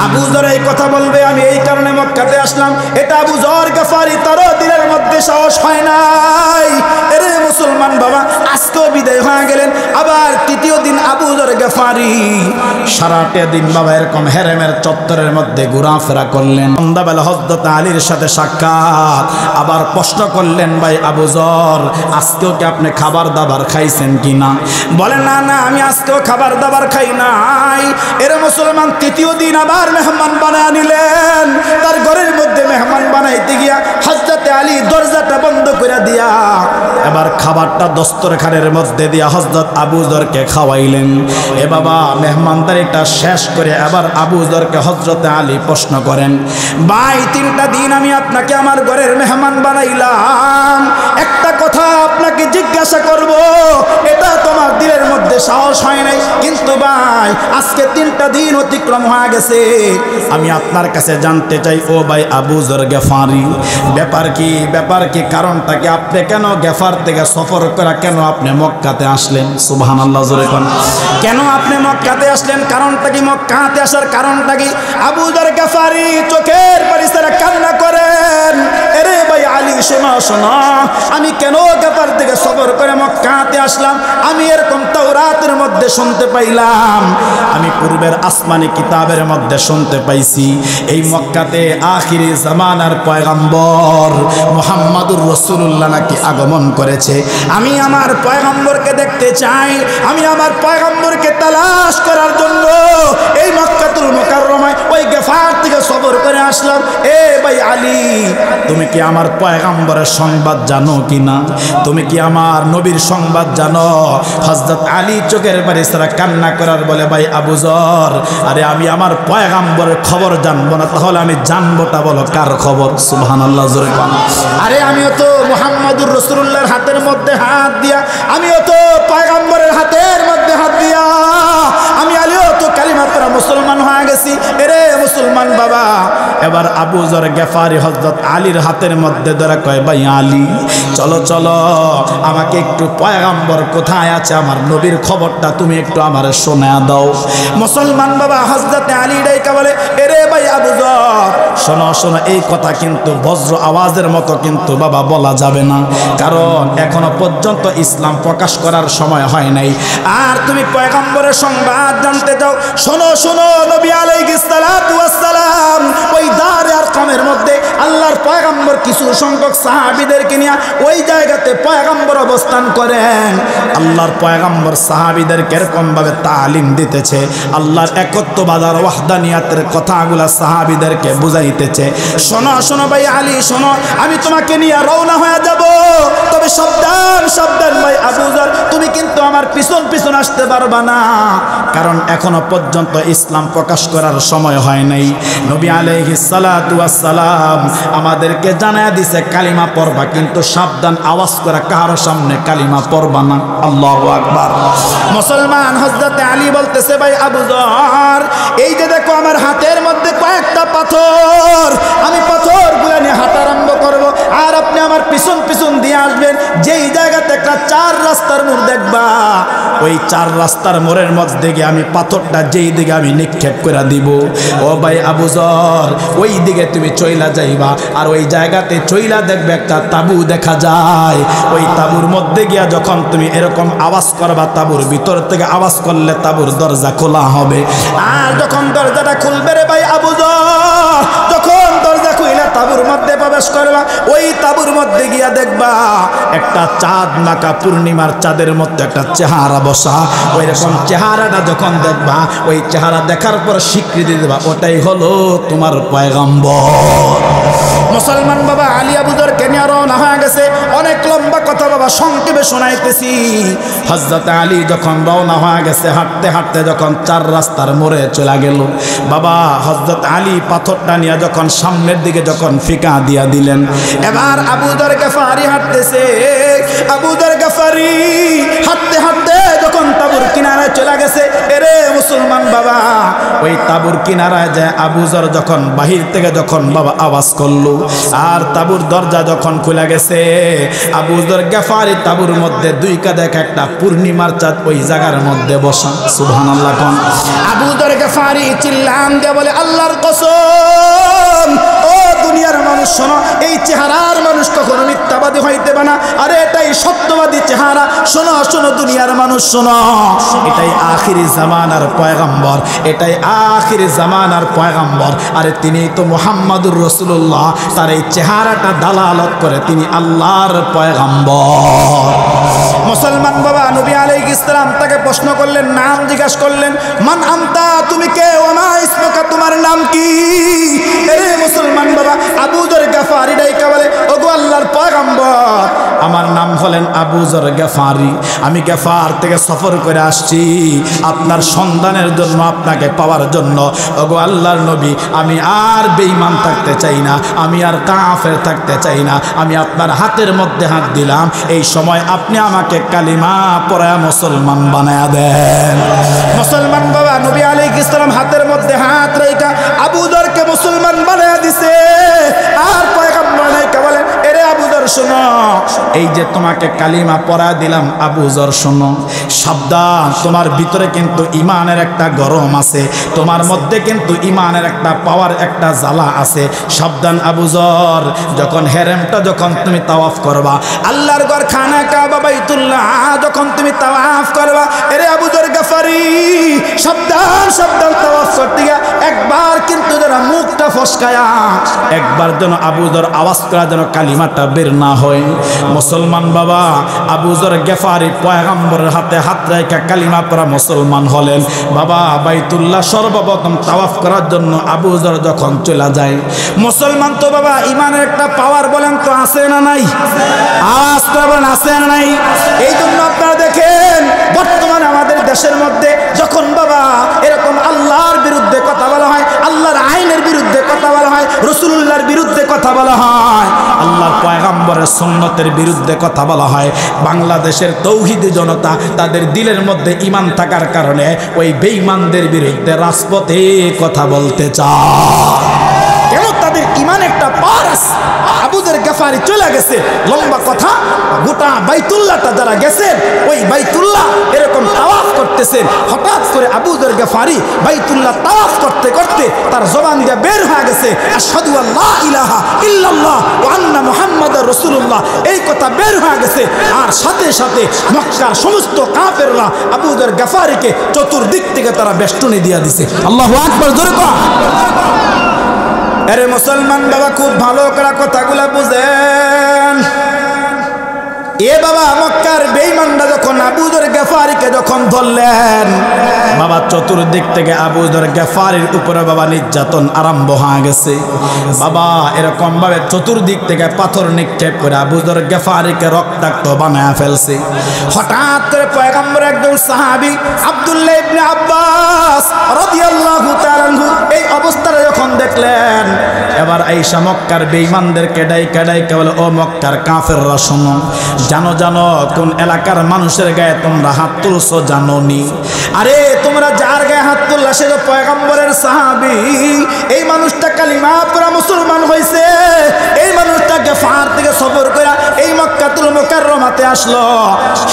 আবু যর এই কথা বলবে আমি এই কারণে মক্কাতে আসলাম, এটা আবু যর গফারি তারও দিলের মধ্যে সাহস হয় নাই। এরে মুসলমান বাবা, আজকেও বিদায় হয়ে গেলেন। আবার তৃতীয় দিন আবু যর গফারি সারাটা দিন বাবা এরকম হেরেমের চত্বরের মধ্যে ঘোরাফেরা করলেন। সন্ধ্যাবেলা হযরত আলীর সাথে সাক্ষাৎ। আবার প্রশ্ন করলেন, ভাই আবু যর, আজকেও কি আপনি খাবার দাবার খাইছেন কিনা? বলেন, না না, আমি আজকেও খাবার দাবার খাই নাই। এর মুসলমান তৃতীয় দিন আবার মেহমান বানায় নিলেন। তার ঘরের মধ্যে মেহমান বানাইতে গিয়া হযরত আলী দরজাটা বন্ধ করে দিয়া এবার খাবারটা দস্তরখানের মধ্যে দিয়া হযরত আবু যরকে খাওয়াইলেন। এ বাবা মেহমানদারিটা শেষ করে এবার আবু যরকে হযরত আলী প্রশ্ন করেন, ভাই 3টা দিন আমি আপনাকে আমার ঘরের মেহমান বানাইলাম, একটা কথা আপনাকে জিজ্ঞাসা করব, এটা তোমার দিলের মধ্যে সাহস হয় নাই, কিন্তু ভাই আজকে 3টা দিন অতিক্রম হয়ে গেছে, আমি আপনার কাছে জানতে চাই, ও ভাই আবু যর গফারি, ব্যাপার কি, ব্যাপার কি, কারণটা কি, আপনি কেন গফার থেকে সফর করা কেন আপনি মক্কাতে আসলেন? সুবহানাল্লাহ, জোরে কোন, কেন আপনি মক্কাতে আসলেন? কারণটা কি, মক্কাতে আসার কারণটা কি? আবু যর গফারি চোখের পানি ছেড়ে কান্না করেন, এরে ভাই আলী শোনো শোনো, আমি কেন গফার থেকে সফর করে মক্কাতে আসলাম? আমি এরকম তাওরাতের মধ্যে শুনতে পাইলাম, আমি পূর্বের আসমানি কিতাবের মধ্যে শুনতে পাইছি, এই মক্কাতে আখিরি জামানার পয়গম্বর মুহাম্মাদুর রাসূলুল্লাহ নাকি আগমন করেছে। আমি আমার পয়গম্বরকে দেখতে চাই, আমি আমার পয়গম্বরকে তালাশ করার জন্য এই মক্কাতুল মুকাররমায় ওই গফার থেকে সফর করে আসলাম। এ ভাই আলী, তুমি কি আমার পয়গম্বরের সংবাদ জানো কিনা? তুমি কি আমার নবীর সংবাদ জানো? হযরত আলী চোখের পানি ছেড়ে কান্না করার বলে, ভাই আবু যর, আরে আমি আমার পয়গম্বরের খবর জানবো না, তাহলে আমি জানবোটা বলো কার খবর? সুবহানাল্লাহ, জোরে কোন, আরে আমিও তো মুহাম্মাদুর রাসূলুল্লাহর হাতের মধ্যে হাত দিয়া, আমিও তো পয়গম্বরের হাতের মধ্যে হাত দিয়া আমি আলীও তো কালিমা পড়া মুসলমান হয়ে গেছি। এরে মুসলমান বাবা, এবার আবু যর গফারি হযরত আলীর হাতের মধ্যে ধরে কয়, ভাই আলী, চলো চলো, আমাকে একটু পয়গম্বর কোথায় আছে, আমার নবীর খবরটা তুমি একটু আমারে শোনা দাও। মুসলমান বাবা হযরত আলী ডাইকা বলে, এরে ভাই আবু যর, শোনো শোনো, এই কথা কিন্তু বজ্র আওয়াজের মতো কিন্তু বাবা বলা যাবে না, কারণ এখনো পর্যন্ত ইসলাম প্রকাশ করার সময় হয় নাই, আর তুমি পয়গম্বরের সংবাদ জানতে চাও। শোনো শোনো, নবী আলাইহিস সালাতু ওয়াস সালাম ওই দারে আরকামের মধ্যে আল্লাহ আল্লাহর পয়গম্বর কিছু সংখ্যক সাহাবীদেরকে নিয়ে ওই জায়গাতে পয়গম্বর অবস্থান করেন। আল্লাহর পয়গম্বর সাহাবীদেরকে এরকম ভাবে তালিম দিতেছে, আল্লাহর একত্ববাদ আর ওয়াহদানিয়াতের কথাগুলা সাহাবীদেরকে বুঝাইতেছে। শোনো শোনো ভাই আলী শোনো, আমি তোমাকে নিয়ে রওনা হয়ে যাব, তবে সাবধান সাবধান ভাই আবু যর, তুমি কিন্তু আমার পিছন পিছন আসতে পারবা না, কারণ এখনো পর্যন্ত ইসলাম প্রকাশ করার সময় হয় নাই। নবী আলাইহিস সালাতু ওয়াস সালাম আমাদেরকে জানায়া দিছে কালিমা পড়বা, কিন্তু সাবধান আওয়াজ করে কারো সামনে কালিমা পড়বা না। আল্লাহু আকবার। মুসলমান হযরত আলী বলতেছে, ভাই আবু যর, এই যে দেখো আমার হাতের মধ্যে কয়েকটা পাথর, আমি পাথরগুলো নিয়ে হাঁটা আরম্ভ করব, আর আপনি আমার পিছন পিছন দিয়ে আসবেন। যেই জায়গাতে একটা 4 রাস্তার মোড় দেখবা, ওই 4 রাস্তার মোড়ের মধ্যে গিয়ে আমি পাথরটা যেই দিকে আমি নিক্ষেপ করে দিব, ও ভাই আবু যর, ওই দিকে তুমি চইলা যাইবা, আর ওই জায়গাতে চইলা দেখবে একটা তাবু দেখা যায়। ওই তাবুর মধ্যে গিয়া যখন তুমি এরকম আওয়াজ করবা, তাবুর ভিতর থেকে আওয়াজ করলে তাবুর দরজা খোলা হবে। আর যখন দরজাটা খুলবে রে ভাই আবু যর, যখন দরজা খুইলা তাবুর মধ্যে প্রবেশ করবা, ওই তাবুর মধ্যে গিয়া দেখবা একটা চাঁদ মাকা পূর্ণিমার চাঁদের মধ্যে একটা চেহারা বসা। ওই রকম চেহারাটা যখন দেখবা, ওই চেহারা দেখার পর স্বীকৃতি দেবা ওটাই হলো তোমার পয়গম্বর। মুসলমান বাবা আলী আবু যরকে নিয়ে রওনা হয়ে গেছে। অনেক লম্বা কথা বাবা, সংক্ষেপে শোনাইতেছি। হযরত আলী যখন রওনা হয়ে গেছে, হাঁটতে হাঁটতে যখন 4 রাস্তার মোড়ে চলে গেল, বাবা হযরত আলী পাথরটা নিয়ে যখন সামনের দিকে যখন ফিকা দিয়া দিলেন, এবার আবু যর গফারি হাঁটতেছে। আবু যর গফারি হাঁটতে হাঁটতে যখন তাবুর কিনারায় চলে গেছে, এরে মুসলমান বাবা, ওই তাবুর কিনারায় যায় আবু যর যখন বাহির থেকে যখন বাবা আওয়াজ করলো, আর তাবুর দরজা যখন খুলে গেছে, আবু যর গফারি তাবুর মধ্যে 2 কাঁধে একটা পূর্ণিমার চাঁদ ওই জায়গার মধ্যে বসা। সুবহানাল্লাহ কোন। আবু যর গফারি চিল্লান দিয়ে বলে, আল্লাহর কসম, ও দুনিয়ার মানুষ শোনো, এই চেহারার মানুষ কখনো মিথ্যাবাদী হইতে পারে না, আরে এটাই সত্যবাদী চেহারা। শোনো শোনো দুনিয়ার মানুষ শোনো, এটাই আখিরি জামানার পয়গম্বর, এটাই আখিরি জামানার পয়গম্বর। আরে তিনি তো মুহাম্মাদুর রাসূলুল্লাহ, তার এই চেহারাটা দালালত করে তিনি আল্লাহর পয়গম্বর। মুসলমান বাবা নবী আলাইহিস সালাম তাকে প্রশ্ন করলেন, নাম জিজ্ঞাসা করলেন, মান আনতা, তুমি কে, ওমা ইসমুকা, তোমার নাম কি? আরে মুসলমান বাবা আবু যর গফারি ডাইকা বলে, ওগো আল্লাহর পয়গম্বর, আমার নাম হলেন আবু যর গফারি, আমি গফার থেকে সফর করে আসছি আপনার সন্ধানের জন্য, আপনাকে পাওয়ার জন্য। ওগো আল্লাহর নবী, আমি আর বেঈমান থাকতে চাই না, আমি আর কাফের থাকতে চাই না, আমি আপনার হাতের মধ্যে হাত দিলাম, এই সময় আপনি আমাকে কালিমা পড়ায়া মুসলমান বানায়া দেন। মুসলমান বাবা নবী আলাইহিস সালাম হাতের মধ্যে হাত রেখা আবু যরকে মুসলমান বানায়া দিছে। আর পয়গম্বর নাইকা বলেন, এরে আবু যর শোনো, এই যে তোমাকে কালিমা পড়া দিলাম, আবু যর শোনো, সাবধান, তোমার ভিতরে কিন্তু ইমানের একটা গরম আছে, তোমার মধ্যে কিন্তু ইমানের একটা পাওয়ার, একটা জ্বালা আছে। সাবধান আবু যর, যখন হেরেমটা যখন তুমি তাওয়াফ করবা, আল্লাহর ঘর খানা কাবা বাইতুল্লাহ যখন তুমি তাওয়াফ করবা, এরে আবু যর গফারি, সাবধান সাবধান, তাওয়াফ করতে গিয়া একবার কিন্তু যারা মুখটা ফসকায়া, একবার যেন আবু যর আওয়াজ করা যেন কালিমাটা বের না হয়। মুসলমান বাবা আবু যর গফারি পয়গম্বরের হাতে হাত রেখে কালিমা পড়া মুসলমান হলেন। বাবা বাইতুল্লাহ সর্বপ্রথম তাওয়াফ করার জন্য আবু যর যখন চলে যায়, মুসলমান তো বাবা ইমানের একটা পাওয়ার বলেন তো আছে না নাই? আওয়াজ করে বলেন আছে না নাই? এই জন্য আপনারা দেখেন বর্তমানে আমাদের দেশের মধ্যে যখন বাবা এরকম আল্লাহর বিরুদ্ধে কথা বলা হয়, আল্লাহর আইনের বিরুদ্ধে কথা বলা হয়, রাসূলুল্লাহর বিরুদ্ধে কথা বলা হয়, আল্লাহর পয়গম্বরের সুন্নতের বিরুদ্ধে কথা বলা হয়, বাংলাদেশের তৌহিদি জনতা তাদের দিলের মধ্যে ঈমান থাকার কারণে ওই বেঈমানদের বিরুদ্ধে রাজপথে কথা বলতে চায়। কেন? তাদের ঈমান একটা পাওয়ার আছে। আবু যর গফারি চলে গেছে, লম্বা কথা, গোটা বাইতুল্লাহটা যারা গেছেন, ওই বাইতুল্লাহ এরকম তাওয়াফ করতেছেন, হঠাৎ করে আবু যর গফারি বাইতুল্লাহ তাওয়াফ করতে করতে তার জবান দিয়ে বের হয়ে গেছে, আশহাদু আল্লা ইলাহা ইল্লাল্লাহ ওয়া আন্না মুহাম্মাদুর রাসূলুল্লাহ, এই কথা বের হয়ে গেছে। আর সাথে সাথে মক্কার সমস্ত কাফেররা আবু যর গফারিকে চতুর্দিক থেকে তারা বেষ্টনী দিয়ে দিছে। আল্লাহু আকবার, জোরে বলো। আরে মুসলমান বাবা খুব ভালো করে কথাগুলা বুঝেন। এ বাবা মক্কার বেঈমানরা যখন আবু যর গেফারিকে যখন ধরলেন, বাবা চতুর্দিক থেকে আবু যর গেফারির উপরে বাবা নির্যাতন আরম্ভ হয়ে গেছে। বাবা এরকম ভাবে চতুর্দিক থেকে পাথর নিক্ষেপ করে আবু যর গেফারিকে রক্তাক্ত বানায় ফেলছে। হঠাৎ করে পয়গম্বর একজন সাহাবী আব্দুল্লাহ ইবনে আব্বাস রাদিয়াল্লাহু তাআলা আনহু এই অবস্থাটা যখন দেখলেন, এবার আয়েশা মক্কার বেঈমানদেরকে ডাইকা বলে, ও মক্কার কাফেররা শোনো, জানো জানো কোন এলাকার মানুষের গায়ে তোমরা হাত তুলছো জানো নি? আরে তোমরা যার গায়ে হাত তুললা সে তো পয়গম্বরের সাহাবী। এই মানুষটা কালিমা পড়া মুসলমান হয়েছে। এই মানুষটা গেফার থেকে সফর করে এই মক্কাতুল মুকাররমাতে আসলো।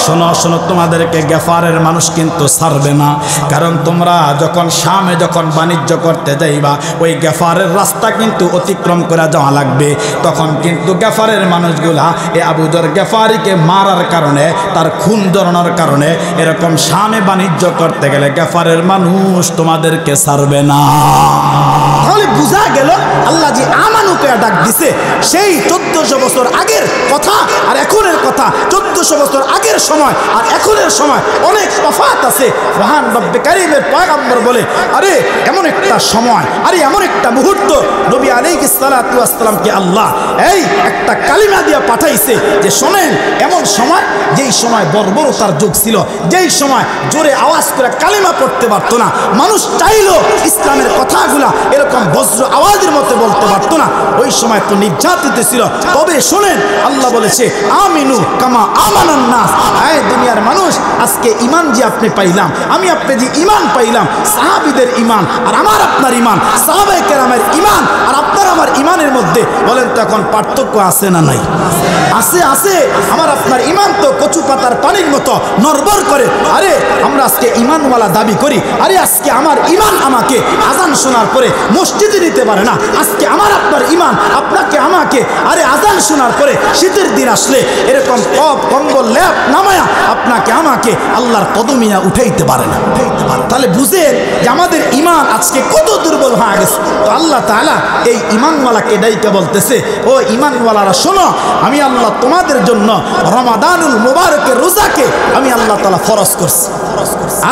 শোনো শোনো, তোমাদেরকে গেফারের মানুষ কিন্তু ছাড়বে না, কারণ তোমরা যখন শামে যখন বাণিজ্য করতে যাইবা ওই গেফারের রাস্তা কিন্তু অতিক্রম করে যাওয়া লাগবে। তখন কিন্তু গেফারের মানুষগুলা এই আবু যর গেফারিকে মারার কারণে, তার খুন জড়ানোর কারণে এরকম শামে বাণিজ্য করতে গেলে গেফারের মানুষ তোমাদেরকে ছাড়বে না। তাহলে বোঝা গেল আল্লাহ যে আমানুকে ডাক দিছে সেই 1400 বছর আগের কথা আর এখনের কথা, 1400 বছর আগের সময় আর এখনের সময় অনেক তফাৎ আছে। মহান রব্বে কারীমের পয়গম্বর বলে, আরে এমন একটা সময়, আরে এমন একটা মুহূর্ত নবী আলাইহিস সালাতু ওয়াস সালামকে আল্লাহ এই একটা কালিমা দিয়ে পাঠাইছে যে শোনেন, এমন সময় যেই সময় বর্বরতার যুগ ছিল, যেই সময় জোরে আওয়াজ করে কালিমা পড়তে পারতো না, মানুষ চাইলো ইসলামের কথাগুলা এরকম বজ্র আওয়াজের মতো বলতে পারতো না, ওই সময় তো নির্যাতিত ছিল। তবে শোনেন, আল্লাহ বলেছে আমিনু কামা আমানান নাস। এই দুনিয়ার মানুষ, আজকে ঈমান যে আপনি পাইলাম, আমি আপনি যে ঈমান পাইলাম, সাহাবীদের ঈমান আর আমার আপনার ঈমান, সাহাবায়ে কেরামের ঈমান আর আপনার আমার ঈমানের মধ্যে বলেন তো এখন পার্থক্য আছে না নাই? আছে আছে। আমার আপনার ঈমান তো কচু পাতার পানির মতো নড়বড় করে। আরে আমরা আজকে ঈমানওয়ালা দাবি করি, আরে আজকে আমার ঈমান আমাকে আজান শোনার পরে মসজিদে নিতে পারে না। আজকে আমার আপনার ঈমান আপনাকে আমাকে আরে আজান শোনার পরে শীতের দিন আসলে এরকম টপ কম্বল ল্যাপ নামায়া আপনাকে আমাকে আল্লাহর কদমিয়া উঠাইতে পারে না। তাহলে বুঝেন যে আমাদের ঈমান আজকে কত দুর্বল হয়ে গেছে। তো আল্লাহ তাআলা এই ঈমানওয়ালাকে ডাইকা বলতেছে, ও ঈমানওয়ালারা শোনো, আমি আল্লাহ তোমাদের জন্য রমাদানুল মুবারকের রোজাকে আমি আল্লাহ তাআলা ফরজ করছি।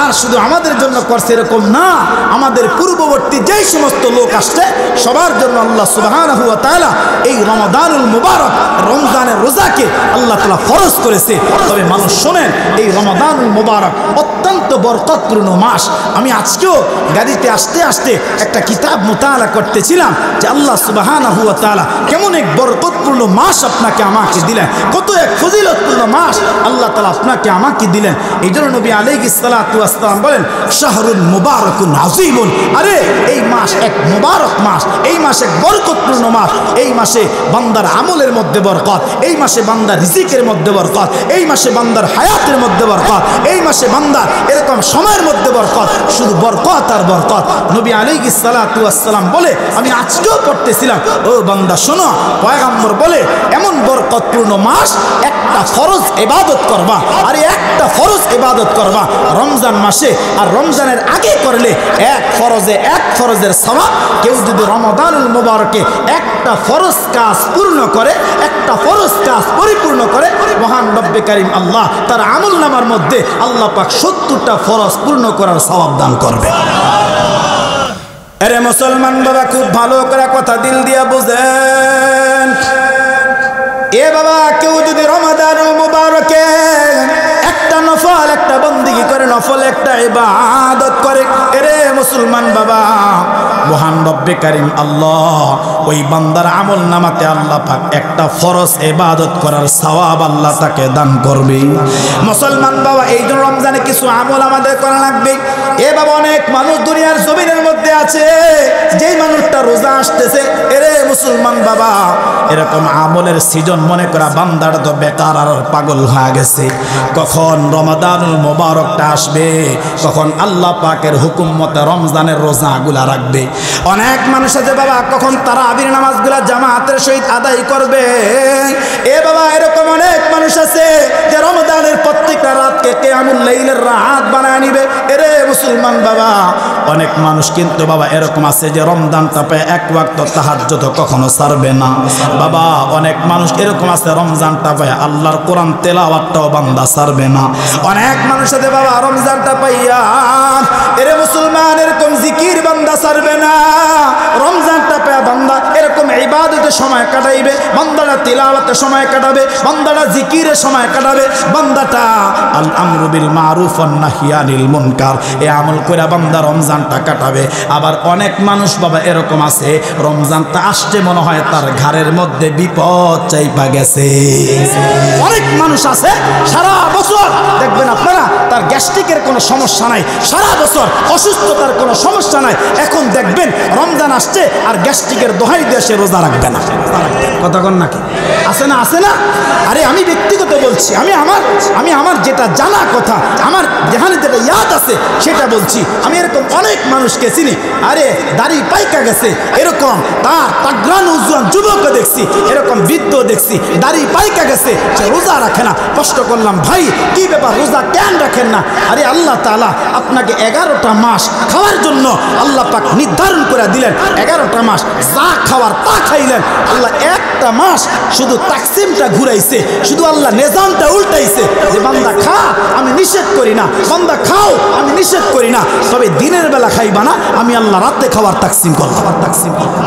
আর শুধু আমাদের জন্য করছে এরকম না, আমাদের পূর্ববর্তী যেই সমস্ত লোক আসছে সবার জন্য আল্লাহ সুবহানাহু ওয়া তাআলা এই রমাদানুল মুবারক রমজানের রোজাকে আল্লাহ তাআলা ফরজ করেছে। তবে মানুষ শোনেন, এই রমাদানুল মুবারক অত্যন্ত বরকতপূর্ণ মাস। আমি আজকেও গাড়িতে আসতে আসতে একটা কিতাব মুতালা করতেছিলাম যে আল্লাহ সুবহানাহু ওয়া তাআলা কেমন এক বরকতপূর্ণ মাস আপনাকে আমাকে দিলেন, কত এক ফজিলতপূর্ণ মাস আল্লাহ তাআলা আপনাকে আমাকে দিলেন। এই জন্য নবী আলাইহিস সালাতু ওয়াস সালাম বলেন, শাহরুল মুবারাকুন আযীমুন। আরে এই মাস এক মুবারক মাস, এই মাস এক বরকতপূর্ণ মাস। এই মাসে বান্দার আমলের মধ্যে বরকত, এই মাসে বান্দার রিজিকের মধ্যে বরকত, এই মাসে বান্দার হায়াতের মধ্যে বরকত, এই মাসে বান্দার এরকম সময়ের মধ্যে বরকত, শুধু বরকত আর বরকত। নবী আলাইহিস সালাতু ওয়াস সালাম বলে, আমি আজকেও পড়তেছিলাম, ও বান্দা শোনো, পয়গম্বর বলে এমন বরকতপূর্ণ মাস, একটা ফরজ ইবাদত করবা, আর একটা ফরজ ইবাদত করবা রমজান মাসে, আর রমজানের আগে করলে এক ফরজের সওয়াব। কেউ যদি রমাদানুল মুবারকে একটা ফরজ কাজ পূর্ণ করে, একটা ফরজ কাজ পরিপূর্ণ করে, মহান রব্বে কারীম আল্লাহ তার আমলনামার মধ্যে আল্লাহ পাক 70টা ফরজ পূর্ণ করার সওয়াব দান করবে। আরে মুসলমান বাবা খুব ভালো করে কথা দিল দিয়া বুঝেন। এ বাবা, কেউ যদি রমাদানুল মুবারকে একটা নফল একটা বন্দেগী করে, নফল একটা ইবাদত করে, এরে মুসলমান বাবা, মহান রব্বে কারীম আল্লাহ ওই বান্দার আমল নামাতে আল্লাহ পাক একটা ফরজ ইবাদত করার সওয়াব আল্লাহ তাকে দান করবে। মুসলমান বাবা, এই জন্য রমজানে কিছু আমল আমাদের করা লাগবে। এ বাবা, অনেক মানুষ দুনিয়ার জমিনের মধ্যে আছে, যেই মানুষটা রোজা আসতেছে, এরে মুসলমান বাবা, এরকম আমলের সিজন মনে করা বান্দাটা তো বেকার আর পাগল হয়ে গেছে। কখন রমাদানুল মুবারকটা আসবে, কখন আল্লাহ পাকের হুকুম মতে রমজানের রোজাগুলা রাখবে। অনেক মানুষ আছে বাবা, কখন তারাবির নামাজগুলা জামাতের সহিত আদায় করবে। এ বাবা, এরকম অনেক মানুষ আছে যে রমজানের প্রত্যেকটা রাতকে কিয়ামুল লাইলের রাত বানায় নিবে। এরে মুসলমান বাবা, অনেক মানুষ কিন্তু বাবা এরকম আছে যে রমজানটা পেয়ে এক ওয়াক্ত তাহাজ্জুদ কখনো ছাড়বে না। বাবা অনেক মানুষ এরকম আছে রমজানটা পেয়ে আল্লাহর কোরআন তেলাওয়াতটাও বান্দা ছাড়বে না। অনেক মানুষ আছে বাবা রমজানটা পাইয়া এরে মুসলমান এরকম জিকির বান্দা ছাড়বে না। রমজানটা পেয়ে বান্দা এরকম ইবাদতের সময় কাটাইবে, বান্দাটা তিলাওয়াতের সময় কাটাবে, বান্দাটা জিকিরের সময় কাটাবে, বান্দাটা আল আমরু বিল মারুফ ওয়ান নাহি আনিল মুনকার এই আমল করে বান্দা রমজানটা কাটাবে। আবার অনেক মানুষ বাবা এরকম আছে রমজানটা আসছে মনে হয় তার ঘরের মধ্যে বিপদ চাইপা গেছে। অনেক মানুষ আছে সারা বছর দেখবেন আপনারা তার গ্যাস্ট্রিকের কোনো সমস্যা নাই, সারা বছর অসুস্থতার কোনো সমস্যা নাই, এখন দেখবেন রমজান আসছে আর গ্যাস্ট্রিকের দোহাই দিয়ে সে রোজা রাখবে না। কতক্ষণ নাকি আছে না? আছে না? আরে আমি ব্যক্তিগত বলছি, আমি আমার যেটা জানা কথা, আমার যেখানে যেটা ইয়াদ আছে সেটা বলছি। আমি এরকম অনেক মানুষকে চিনি, আরে দাড়ি পাইকা গেছে এরকম তার তাগরান উজ্জ্বল যুবক দেখছি, এরকম বৃদ্ধ দেখছি দাড়ি পাইকা গেছে, সে রোজা রাখে না। প্রশ্ন করলাম ভাই কি ব্যাপার, রোজা কেন রাখেন না? আরে আল্লাহ তাআলা আপনাকে 11টা মাস খাওয়ার জন্য আল্লাহ পাক নির্ধারণ করে দিলেন। 11টা মাস যা খাওয়ার তা খাইলেন। আল্লাহ একটা মাস শুধু তাকসিমটা ঘুরাইছে, শুধু আল্লাহ নিজামটা উল্টাইছে যে বান্দা খা আমি নিষেধ করি না, বান্দা খাও আমি নিষেধ করি না, তবে দিনের বেলা খাইবা না, আমি আল্লাহ রাতে খাওয়ার তাকসিম করলাম।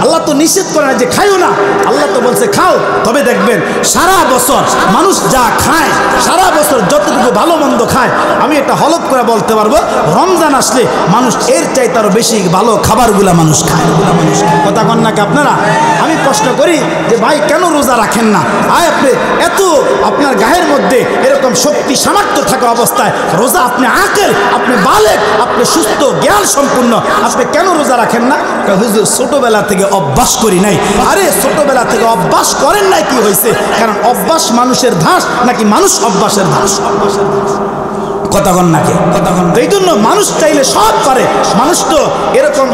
আল্লাহ তো নিষেধ করে না যে খাইও না, আল্লাহ তো বলছে খাও। তবে দেখবেন সারা বছর মানুষ যা খায়, সারা বছর যতটুকু ভালো মন্দ খায়, আমি এটা হলফ করে বলতে পারবো রমজান আসলে মানুষ এর চাইতে আরো বেশি ভালো খাবারগুলা মানুষ খায়। কথা কন নাকি আপনারা? আমি প্রশ্ন করি যে ভাই কেন রোজা রাখেন না? আয় আপনি এত আপনার গায়ের মধ্যে এরকম শক্তি সামর্থ্য থাকা অবস্থায় রোজা, আপনি আকেল, আপনি বালেক, আপনি সুস্থ জ্ঞান সম্পূর্ণ, আপনি কেন রোজা রাখেন না? হুজুর ছোটবেলা থেকে অভ্যাস করি নাই। আরে ছোটবেলা থেকে অভ্যাস করেন নাই কি হয়েছে? কারণ অভ্যাস মানুষের ধাস নাকি মানুষ অভ্যাসের ধাস? কতক্ষণ নাকি? কতক্ষণ? এই জন্য মানুষ চাইলে সব পারে। মানুষ তো এরকম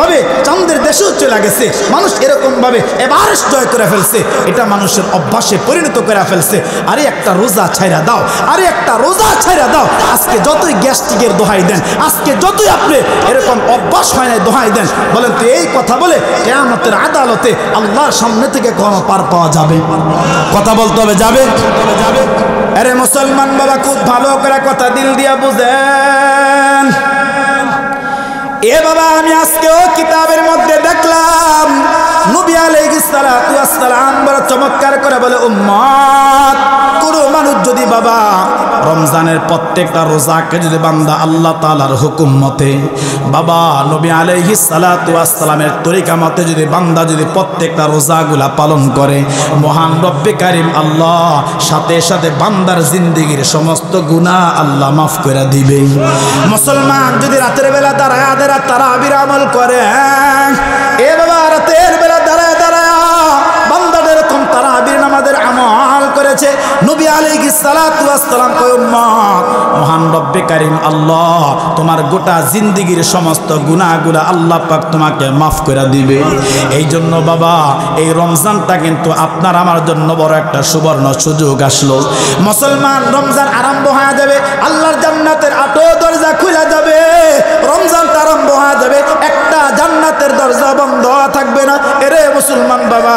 ভাবে চাঁদের দেশেও চলে গেছে, মানুষ এরকম ভাবে এভারেস্ট জয় করে ফেলছে, এটা মানুষের অভ্যাসে পরিণত করে ফেলছে। আরে একটা রোজা ছাইরা দাও, আরে একটা রোজা ছাইরা দাও। আজকে যতই গ্যাস্ট্রিকের দোহাই দেন, আজকে যতই আপনি এরকম অভ্যাস হয় না দোহাই দেন, বলেন তো এই কথা বলে কিয়ামতের আদালতে আল্লাহর সামনে থেকে কোনো পার পাওয়া যাবে? কথা বলতে হবে, যাবে? আরে মুসলমান বাবা খুব ভালো করে কথা দিল দিয়া বুঝেন। এ বাবা আমি আজকেও কিতাবের মধ্যে দেখলাম নবী আলাইহিস সালাতু ওয়াস সালাম বড় চমৎকার করে বলে উম্মত, কোন মানুষ যদি বাবা রমজানের প্রত্যেকটা রোজাকে যদি বান্দা আল্লাহ তাআলার হুকুম মতে, বাবা নবী আলাইহিস সালাতু ওয়াস সালামের তরিকা মতে যদি বান্দা যদি প্রত্যেকটা রোজাগুলা পালন করে, মহান রব্বে কারীম আল্লাহ সাথে সাথে বান্দার জিন্দেগীর সমস্ত গুনাহ আল্লাহ মাফ করে দিবে। মুসলমান যদি রাতের বেলা দাঁড়ায় তারাবির আমল করে, এ বাবা রাতের বেলা দাঁড়ায় বান্দাদের এরকম তারাবির নামাজের আমল করেছে, নবী আলাইহিস সালাতু ওয়াস সালাম কয় উম্মত, মহান রব্বে কারীম আল্লাহ তোমার গোটা জিন্দেগীর সমস্ত গুনাহগুলো আল্লাহ পাক তোমাকে মাফ করে দিবে। এই জন্য বাবা এই রমজানটা কিন্তু আপনার আমার জন্য বড় একটা সুবর্ণ সুযোগ আসলো। মুসলমান রমজান আরম্ভ হয়ে যাবে, আল্লাহর জান্নাতের আটো দরজা খুলে যাবে, রমজানটা আরম্ভ হয়ে যাবে, একটা জান্নাতের দরজা বন্ধ থাকবে না। এরে মুসলমান বাবা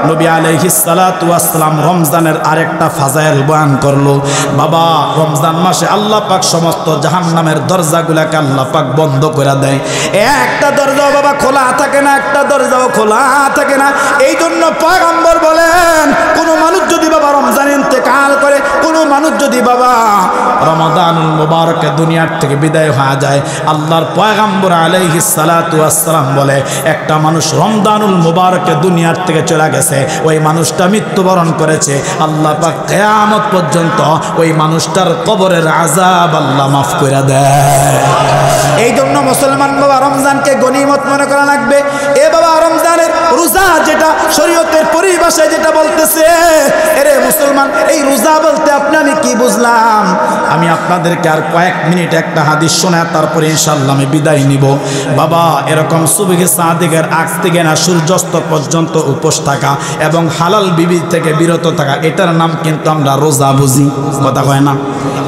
নবী আলাইহিস সালাতু ওয়াস সালাম রমজানের আরেকটা ফাজাইল বয়ান করলো। বাবা রমজান মাসে আল্লাহ পাক সমস্ত জাহান্নামের দরজাগুলোকে আল্লাহ পাক বন্ধ করে দেয়, একটা দরজাও বাবা খোলা থাকে না, একটা দরজাও খোলা থাকে না। এই জন্য পয়গম্বর বলেন কোন মানুষ যদি বাবা রমজান ইন্তেকাল করে, কোন মানুষ যদি বাবা রমাদানুল মুবারকে দুনিয়ার থেকে বিদায় হয়ে যায়, আল্লাহর পয়গম্বর আলাইহিস সালাতু ওয়াস সালাম বলে একটা মানুষ রমজানুল মুবারকে দুনিয়ার থেকে চলে গেছে, ওই মানুষটা মৃত্যুবরণ করেছে, আল্লাহ পাক কিয়ামত পর্যন্ত ওই মানুষটার কবরের আযাব আল্লাহ মাফ করে দেয়। এই জন্য মুসলমান বাবা রমজানকে গনিমত মনে করা লাগবে। এ বাবা রমজানের রোজা যেটা শরীয়তের পরিভাষায় যেটা বলতেছে, এরে মুসলমান এই রোজা বলতে আপনি আমি কি বুঝলাম? আমি আপনাদেরকে আর কয়েক মিনিট একটা হাদিস শোনায় তারপরে ইনশাআল্লাহ আমি বিদায় নিব। বাবা, এরকম সুবহে সাদিকের আগ থেকে না সূর্যাস্ত পর্যন্ত উপোস থাকা এবং হালাল বিবি থেকে বিরত থাকা, এটার নাম কিন্তু আমরা রোজা বুঝি। কথা কয় না?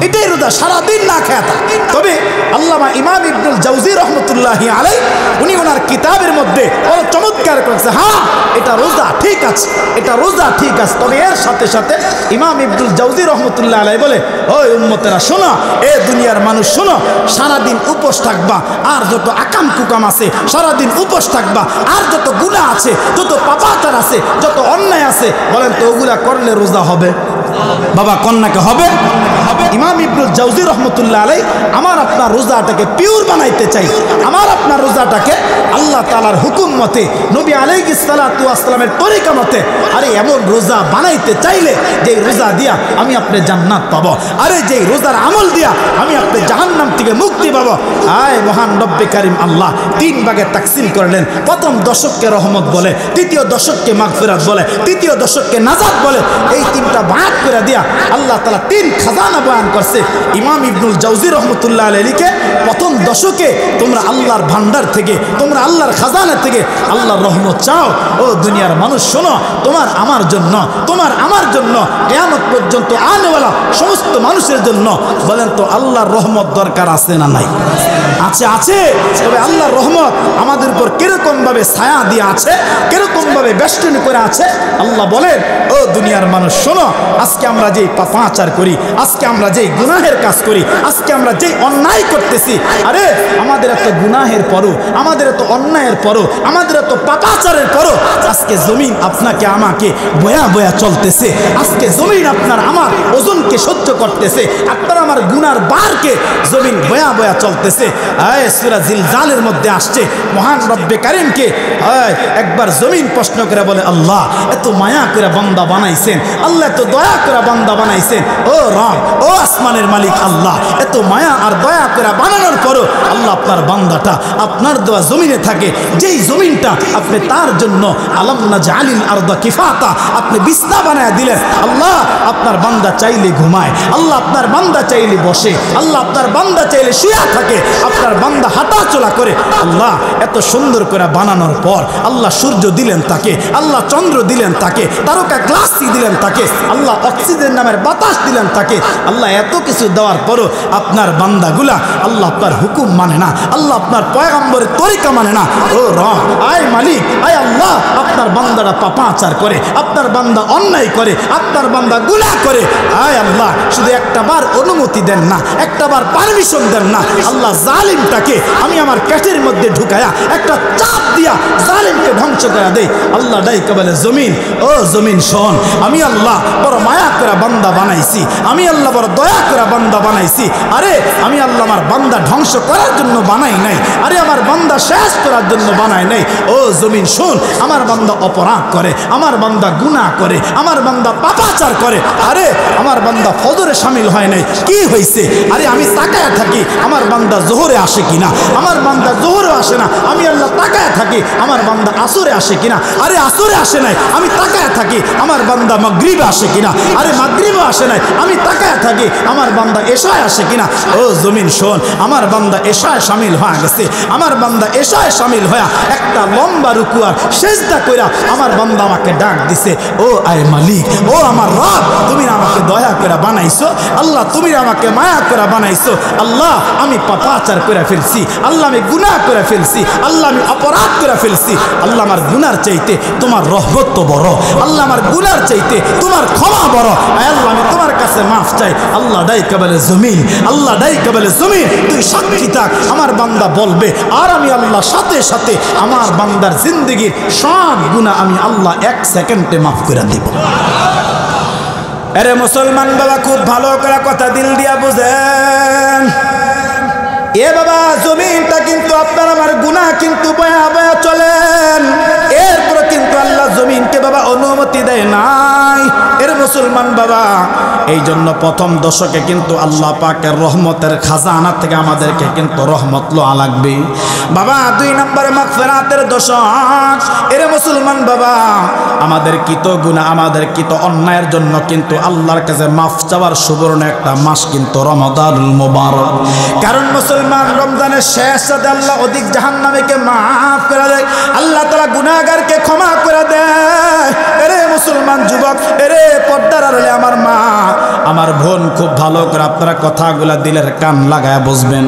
এটাই রোজা, সারাদিন না খেয়ে থাকা। তবে আল্লামা ইমাম ইবনুল জাওজি রহমতুল্লাহি আলাইহি উনি ওনার কিতাবের মধ্যে বড় চমৎকার করেছে, হ্যাঁ এটা রোজা ঠিক আছে, এটা রোজা ঠিক আছে। তবে এর সাথে সাথে ইমাম ইবনুল জাওজি রহমতুল্লাহ আলাইহি বলে, ওই উম্মতেরা শোনো, এ দুনিয়ার মানুষ শোনো, সারাদিন উপোস থাকবা, আর যত আকাম কুকাম আছে সারাদিন উপোস থাকবা, আর যত গুনাহ আছে, যত পাপাচার আছে, যত অন্যায় আছে, বলেন তো ওগুলা করলে রোজা হবে? বাবা কন্যাকে হবে? ইমাম ইবনুল জাওজি রহমতুল্লাহ আলাইহি আমার আপনার রোজাটাকে পিওর বানাইতে চাই, আমার আপনার রোজাটাকে আল্লাহ তাআলার হুকুম মতে, নবী আলাইহিস সালাতু ওয়াস সালামের তরিকা মতে, আরে এমন রোজা বানাইতে চাইলে যে রোজা দিয়া আমি আপনি জান্নাত পাবো, আরে যে রোজার আমল দিয়া আমি আপনি জাহান্নাম থেকে মুক্তি পাবো। আয় মহান রব্বে কারীম আল্লাহ তিন ভাগে তাকসিম করলেন। প্রথম দশককে রহমত বলে, দ্বিতীয় দশককে মাগফিরাত বলে, তৃতীয় দশককে নাজাত বলে। এই তিনটা ভাগ করে দিয়া আল্লাহ তাআলা তিন খাজানা বয়ান করছে। ইমাম ইবনুল জাওজি রহমতুল্লাহ আলাইহিকে প্রথম দশকে তোমরা আল্লাহর ভান্ডার থেকে, তোমরা আল্লাহর খাজানা থেকে আল্লাহর রহমত চাও। ও দুনিয়ার মানুষ শোনো, তোমার আমার জন্য, তোমার আমার জন্য, কিয়ামত পর্যন্ত আনেওয়ালা সমস্ত মানুষের জন্য বলেন তো আল্লাহর রহমত দরকার আছে না নাই? আছে, আছে। তবে আল্লাহর রহমত আমাদের উপর কিরকম ভাবে ছায়া দিয়ে আছে, কিরকম ভাবে বেষ্টনী করে আছে, আল্লাহ বলেন, ও দুনিয়ার মানুষ শোনো, আজকে আমরা যেই পাপাচার করি, আজকে আমরা যেই গুনাহের কাজ করি, আজকে আমরা যেই অন্যায় করতেছি, আরে আমাদের এত গুনাহের পরও, আমাদের এত অন্যায়ের পরও, আমাদের এত পাপাচারের পরও আজকে জমিন আপনাকে আমাকে বয়া বয়া চলতেছে। আজকে জমিন আপনার আমার ওজনকে সহ্য করতেছে, আপনার আমার গুনার বারকে জমিন বয়া বয়া চলতেছে। সূরা জিলজালের মধ্যে আসছে, মহান রব্বে কারীমকে একবার জমিন প্রশ্ন করে বলে, আল্লাহ এত মায়া করে বান্দা বানাইছেন, আল্লাহ এত দয়া করে বান্দা বানাইছেন, ও রব, ও আসমানের মালিক আল্লাহ, এত মায়া আর দয়া করে বানানোর পরও আল্লাহ আপনার বান্দাটা আপনার দেওয়া জমিনে থাকে, যেই জমিনটা আপনি তার জন্য আলাম নাজআলিল আরদা কিফাতা আপনি বিছনা বানায় দিলেন। আল্লাহ আপনার বান্দা চাইলে ঘুমায়, আল্লাহ আপনার বান্দা চাইলে বসে, আল্লাহ আপনার বান্দা চাইলে শুয়ে থাকে, আপনার বান্দা হাঁটা চলা করে। আল্লাহ এত সুন্দর করে বানানোর পর আল্লাহ সূর্য দিলেন তাকে, আল্লাহ চন্দ্র দিলেন তাকে, তারকা গ্লাসি দিলেন তাকে, আল্লাহ অক্সিজেন নামের বাতাস দিলেন তাকে। আল্লাহ এত কিছু দেওয়ার পরও আপনার বান্দাগুলা আল্লাহ আপনার হুকুম মানে না, আল্লাহ আপনার পয়গম্বরের তরিকা মানে না। ও রব, আয় মালিক, আয় আল্লাহ, আপনার বান্দারা পাপাচার করে, আপনার বান্দা অন্যায় করে, আপনার বান্দা গুনাহ করে। আয় আল্লাহ, শুধু একটা বার অনুমতি দেন না, একটা বার পারমিশন দেন না, আল্লাহ জালিমটাকে আমি আমার পেটের মধ্যে ঢুকায়া একটা চাপ দিয়া জালিমকে ধ্বংস করে দেই। আল্লাহ ডাইকা বলে, জমিন, ও জমিন শোন, আমি আল্লাহ বড় মায়া করে বান্দা বানাইছি, আমি আল্লাহ বড় দয়া করে বান্দা বানাইছি। আরে আমি আল্লাহ আমার বান্দা ধ্বংস করার জন্য বানাই নাই, আরে আমার বান্দা শেষ করার জন্য বানাই নাই। ও জমিন শোন, আমার বান্দা অপরাধ করে, আমার বান্দা গুনাহ করে, আমার বান্দা পাপাচার করে, আরে আমার বান্দা ফজরে শামিল হয় নাই, কি হয়েছে? আরে আমি তাকায় থাকি আমার বান্দা জোহরে আসে কিনা, আমার বান্দা জোহরে আসে না, আমি আল্লাহ তাকায় থাকি আমার বান্দা আসরে আসে কিনা, আরে আসরে আসে নাই, আমি তাকায় থাকি আমার বান্দা মাগরিবে আসে কিনা, আরে মাগরিবে আসে নাই, আমি তাকায় থাকি আমার বান্দা এশায় আসে কিনা। ও জমিন শোন, আমার বান্দা এশায় শামিল হয়ে গেছে, আমার বান্দা এশায় শামিল হয়ে একটা লম্বা রুকু আর সেজদা কইরা আমার বান্দা আমাকে ডাক দিছে, ও আয় মালিক, ও আমার রব, তুমি আমাকে দয়া করে বানাইছো, আল্লাহ তুমি আমাকে মায়া করে বানাইছো। আল্লাহ আমি পাপাচার করে ফেলছি, আল্লাহ আমি গুনাহ করে ফেলছি, আল্লাহ আমি অপরাধ করে ফেলছি। আল্লাহ আমার গুনার চাইতে তোমার রহমত তো বড়, আল্লাহ আমার গুনার চাইতে তোমার ক্ষমা বড়। আল্লাহ আমি তোমার কাছে মাফ চাই। আল্লাহ ডাইকা বলে, জমিন, আল্লাহ ডাইকা বলে, জমিন তুই সাক্ষী থাক। আমার বান্দা বলবে আর আমি আল্লাহ সাথে সাথে আমার বান্দার জিন্দগির সব গুনাহ আমি আল্লাহ 1 সেকেন্ডে মাফ করে দিব। আরে মুসলমান বাবা, খুব ভালো করে কথা দিল দিয়া বুঝেন। এ বাবা, জমিনটা কিন্তু আপনার আমার গুনাহ কিন্তু বয়া বয়া চলেন, এরপরে কিন্তু আল্লাহ জমিনকে বাবা অনুমতি দেয় নাই। এর মুসলমান বাবা, এই জন্য প্রথম দশকে কিন্তু আল্লাহ পাকের রহমতের খাজানা থেকে আমাদেরকে কিন্তু রহমত লওয়া লাগবে বাবা। 2 নম্বরে মাগফিরাতের দশক। এরে মুসলমান বাবা, আমাদের কৃত গুনাহ, আমাদের কৃত অন্যায়ের জন্য কিন্তু আল্লাহর কাছে মাফ চাওয়ার সুবর্ণ একটা মাস কিন্তু রমাদানুল মুবারক। কারণ মুসলমান, রমজানের শেষ রাতে আল্লাহ অধিক জাহান্নামীকে মাফ করে দেয়, আল্লাহ তাআলা গুনাহগারকে ক্ষমা করে দেয়। এরে মুসলমান যুবক, এরে পর্দার আড়ালে আমার মা, আমার বোন, খুব ভালো করে আপনারা কথাগুলা দিলের কান লাগায় বুঝবেন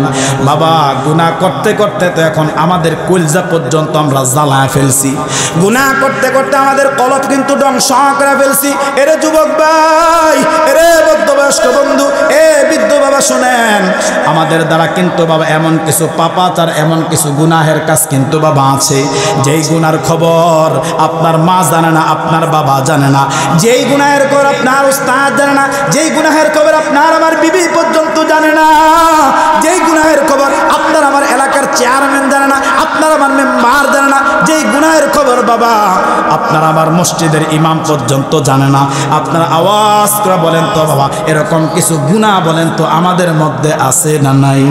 বাবা। গুনাহ করতে করতে তো এখন আমাদের কলজা পর্যন্ত আমরা জ্বালায় ফেলছি, গুনাহ করতে করতে আমাদের কলব কিন্তু ধ্বংস করে ফেলছি। এরে যুবক ভাই, এরে বদ্ধবয়স্ক বন্ধু, এ বৃদ্ধ বাবা শোনেন, আমাদের দ্বারা কিন্তু বাবা এমন কিছু পাপাচার, এমন কিছু গুনাহের কাজ কিন্তু বাবা আছে, যেই গুনার খবর আপনার মা জানে না, আপনার বাবা জানে না, যেই গুনাহের খবর আপনার উস্তাদ জানে না, যেই গুনাহের খবর আপনার আমার বিবি পর্যন্ত জানে না, যেই গুনাহের খবর আপনার আমার এলাকার চেয়ারম্যান জানে না, আপনার আমার মেম্বার জানে না, যেই গুনাহের খবর বাবা আপনার আমার মসজিদের ইমাম পর্যন্ত জানে না। আপনার আওয়াজ করে বলেন তো বাবা, এরকম কিছু গুনাহ বলেন তো আমাদের মধ্যে আছে না নাই?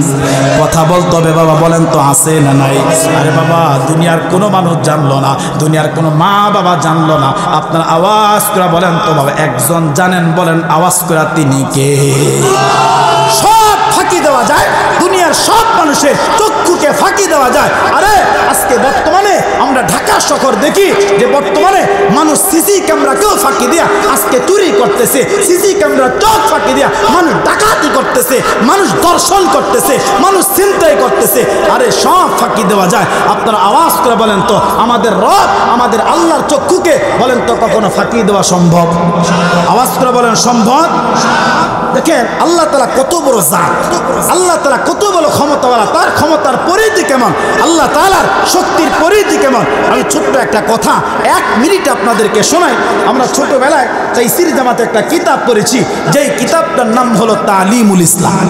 কথা বলতে হবে বাবা, বলেন তো আছে না নাই? আরে বাবা, দুনিয়ার কোনো মানুষ জানলো না, দুনিয়ার কোনো মা বাবা জানলো না, আপনার আওয়াজ করে বলেন তো বাবা, একজন জানেন, বলেন আওয়াজ করে তিনি কে? সব ফাঁকি দেওয়া যায়, দুনিয়ার সব মানুষের চক্ষুকে ফাঁকি দেওয়া যায়। আরে আজকে বর্তমানে আমরা ঢাকা শহর দেখি যে বর্তমানে মানুষ সিসি ক্যামেরাকেও ফাঁকি দিয়া আজকে চুরি করতেছে, সিসি ক্যামেরা চোখ ফাঁকি দিয়া মানুষ ডাকাতি করতেছে, মানুষ দর্শন করতেছে, মানুষ ছিনতাই করতেছে। আরে সব ফাঁকি দেওয়া যায়। আপনারা আওয়াজ করে বলেন তো, আমাদের রব, আমাদের আল্লাহর চক্ষুকে বলেন তো কখনো ফাঁকি দেওয়া সম্ভব? আওয়াজ করে বলেন সম্ভব? দেখেন আল্লাহ তাআলা কত বড় জাত, আল্লাহ তাআলা কত বড় ক্ষমতাওয়ালা, তার ক্ষমতার পরিধি কেমন, আল্লাহ তাআলার শক্তির পরিধি কেমন। আমি ছোট্ট একটা কথা 1 মিনিট আপনাদেরকে শোনাই। আমরা ছোটবেলায় তাইসির জামাতে একটা কিতাব পড়েছি, যেই কিতাবটার নাম হলো তালিমুল ইসলাম।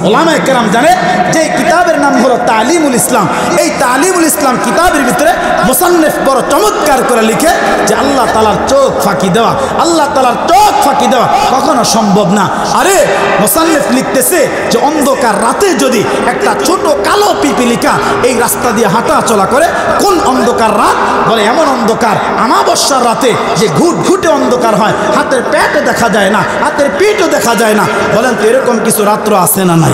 ওলামায়ে কেরাম জানে যে কিতাবের নাম হলো তালিমুল ইসলাম। এই তালিমুল ইসলাম কিতাবের ভিতরে মুসান্নিফ বড় চমৎকার করে লিখে যে আল্লাহ তাআলার চোখ ফাঁকি দেওয়া, আল্লাহ তাআলার চোখ ফাঁকি দেওয়া কখনো সম্ভব না। আরে মুসান্নিফ লিখতেছে যে অন্ধকার রাতে যদি একটা ছোট কালো পিপিলিকা এই রাস্তা দিয়ে হাঁটা চলা করে, কোন অন্ধকার রাত? বলে এমন অন্ধকার আমাবস্যার রাতে যে ঘুটঘুটে অন্ধকার হয়, হাতের পেটে দেখা যায় না, হাতের পিঠও দেখা যায় না। বলেন তো এরকম কিছু রাত্র আছে না নাই?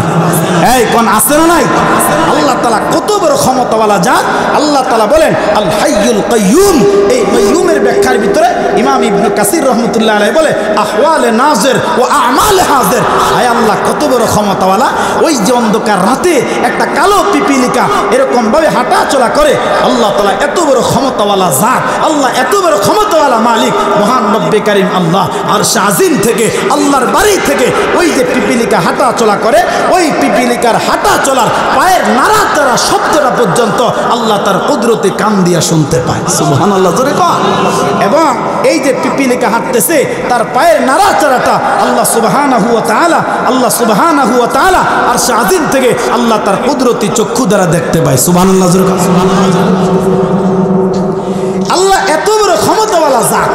এই কোন আছে না নাই? আল্লাহ তাআলা কত বড় ক্ষমতাওয়ালা জাত। আল্লাহ তাআলা বলেন আল হাইয়ুল কাইয়ুম। এই কাইয়ুমের ব্যাখ্যার ভিতরে ইমাম ইবনে কাসির রাহমাতুল্লাহ আলাইহি বলে আহওয়ালে নাজির ও আমালে হাজির। আয় আল্লাহ কত বড় ক্ষমতাওয়ালা। ওই যে অন্ধকার রাতে একটা কালো পিপিলিকা এরকম ভাবে হাঁটা চলা করে, আল্লাহ তাআলা এত বড় ক্ষমতাওয়ালা জাত, আল্লাহ এত বড় ক্ষমতাওয়ালা মালিক, মহান রব্বে কারীম আল্লাহ আরশ আজিম থেকে, আল্লাহর বাড়ি থেকে ওই যে পিপিলিকা হাঁটা চলা করে, ওই পিপিলিকার হাঁটা চলার পায়ের নাড়াচাড়া শব্দটা পর্যন্ত আল্লাহ তার কুদরতে কান দিয়া শুনতে পায়। সুবহানাল্লাহ জোরে কর। এবং এই যে পিপিলিকা হাঁটতেছে তার পায়ের নাড়াচাড়াটা আল্লাহ সুবহানাহু ওয়া তাআলা, আল্লাহ সুবহানাহু ওয়া তাআলা আরশ আজিম থেকে আল্লাহ তার কুদরতি চক্ষু দ্বারা দেখতে পায়। সুবহানাল্লাহ জোরে কর। আল্লাহ এত বড় ক্ষমতাওয়ালা জাত।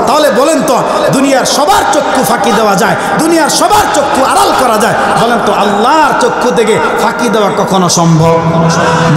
তাহলে বলেন তো দুনিয়ার সবার চক্ষু ফাঁকি দেওয়া যায়, দুনিয়ার সবার চক্ষু আড়াল করা যায়, বলেন তো আল্লাহর চক্ষু থেকে ফাঁকি দেওয়া কখনো সম্ভব?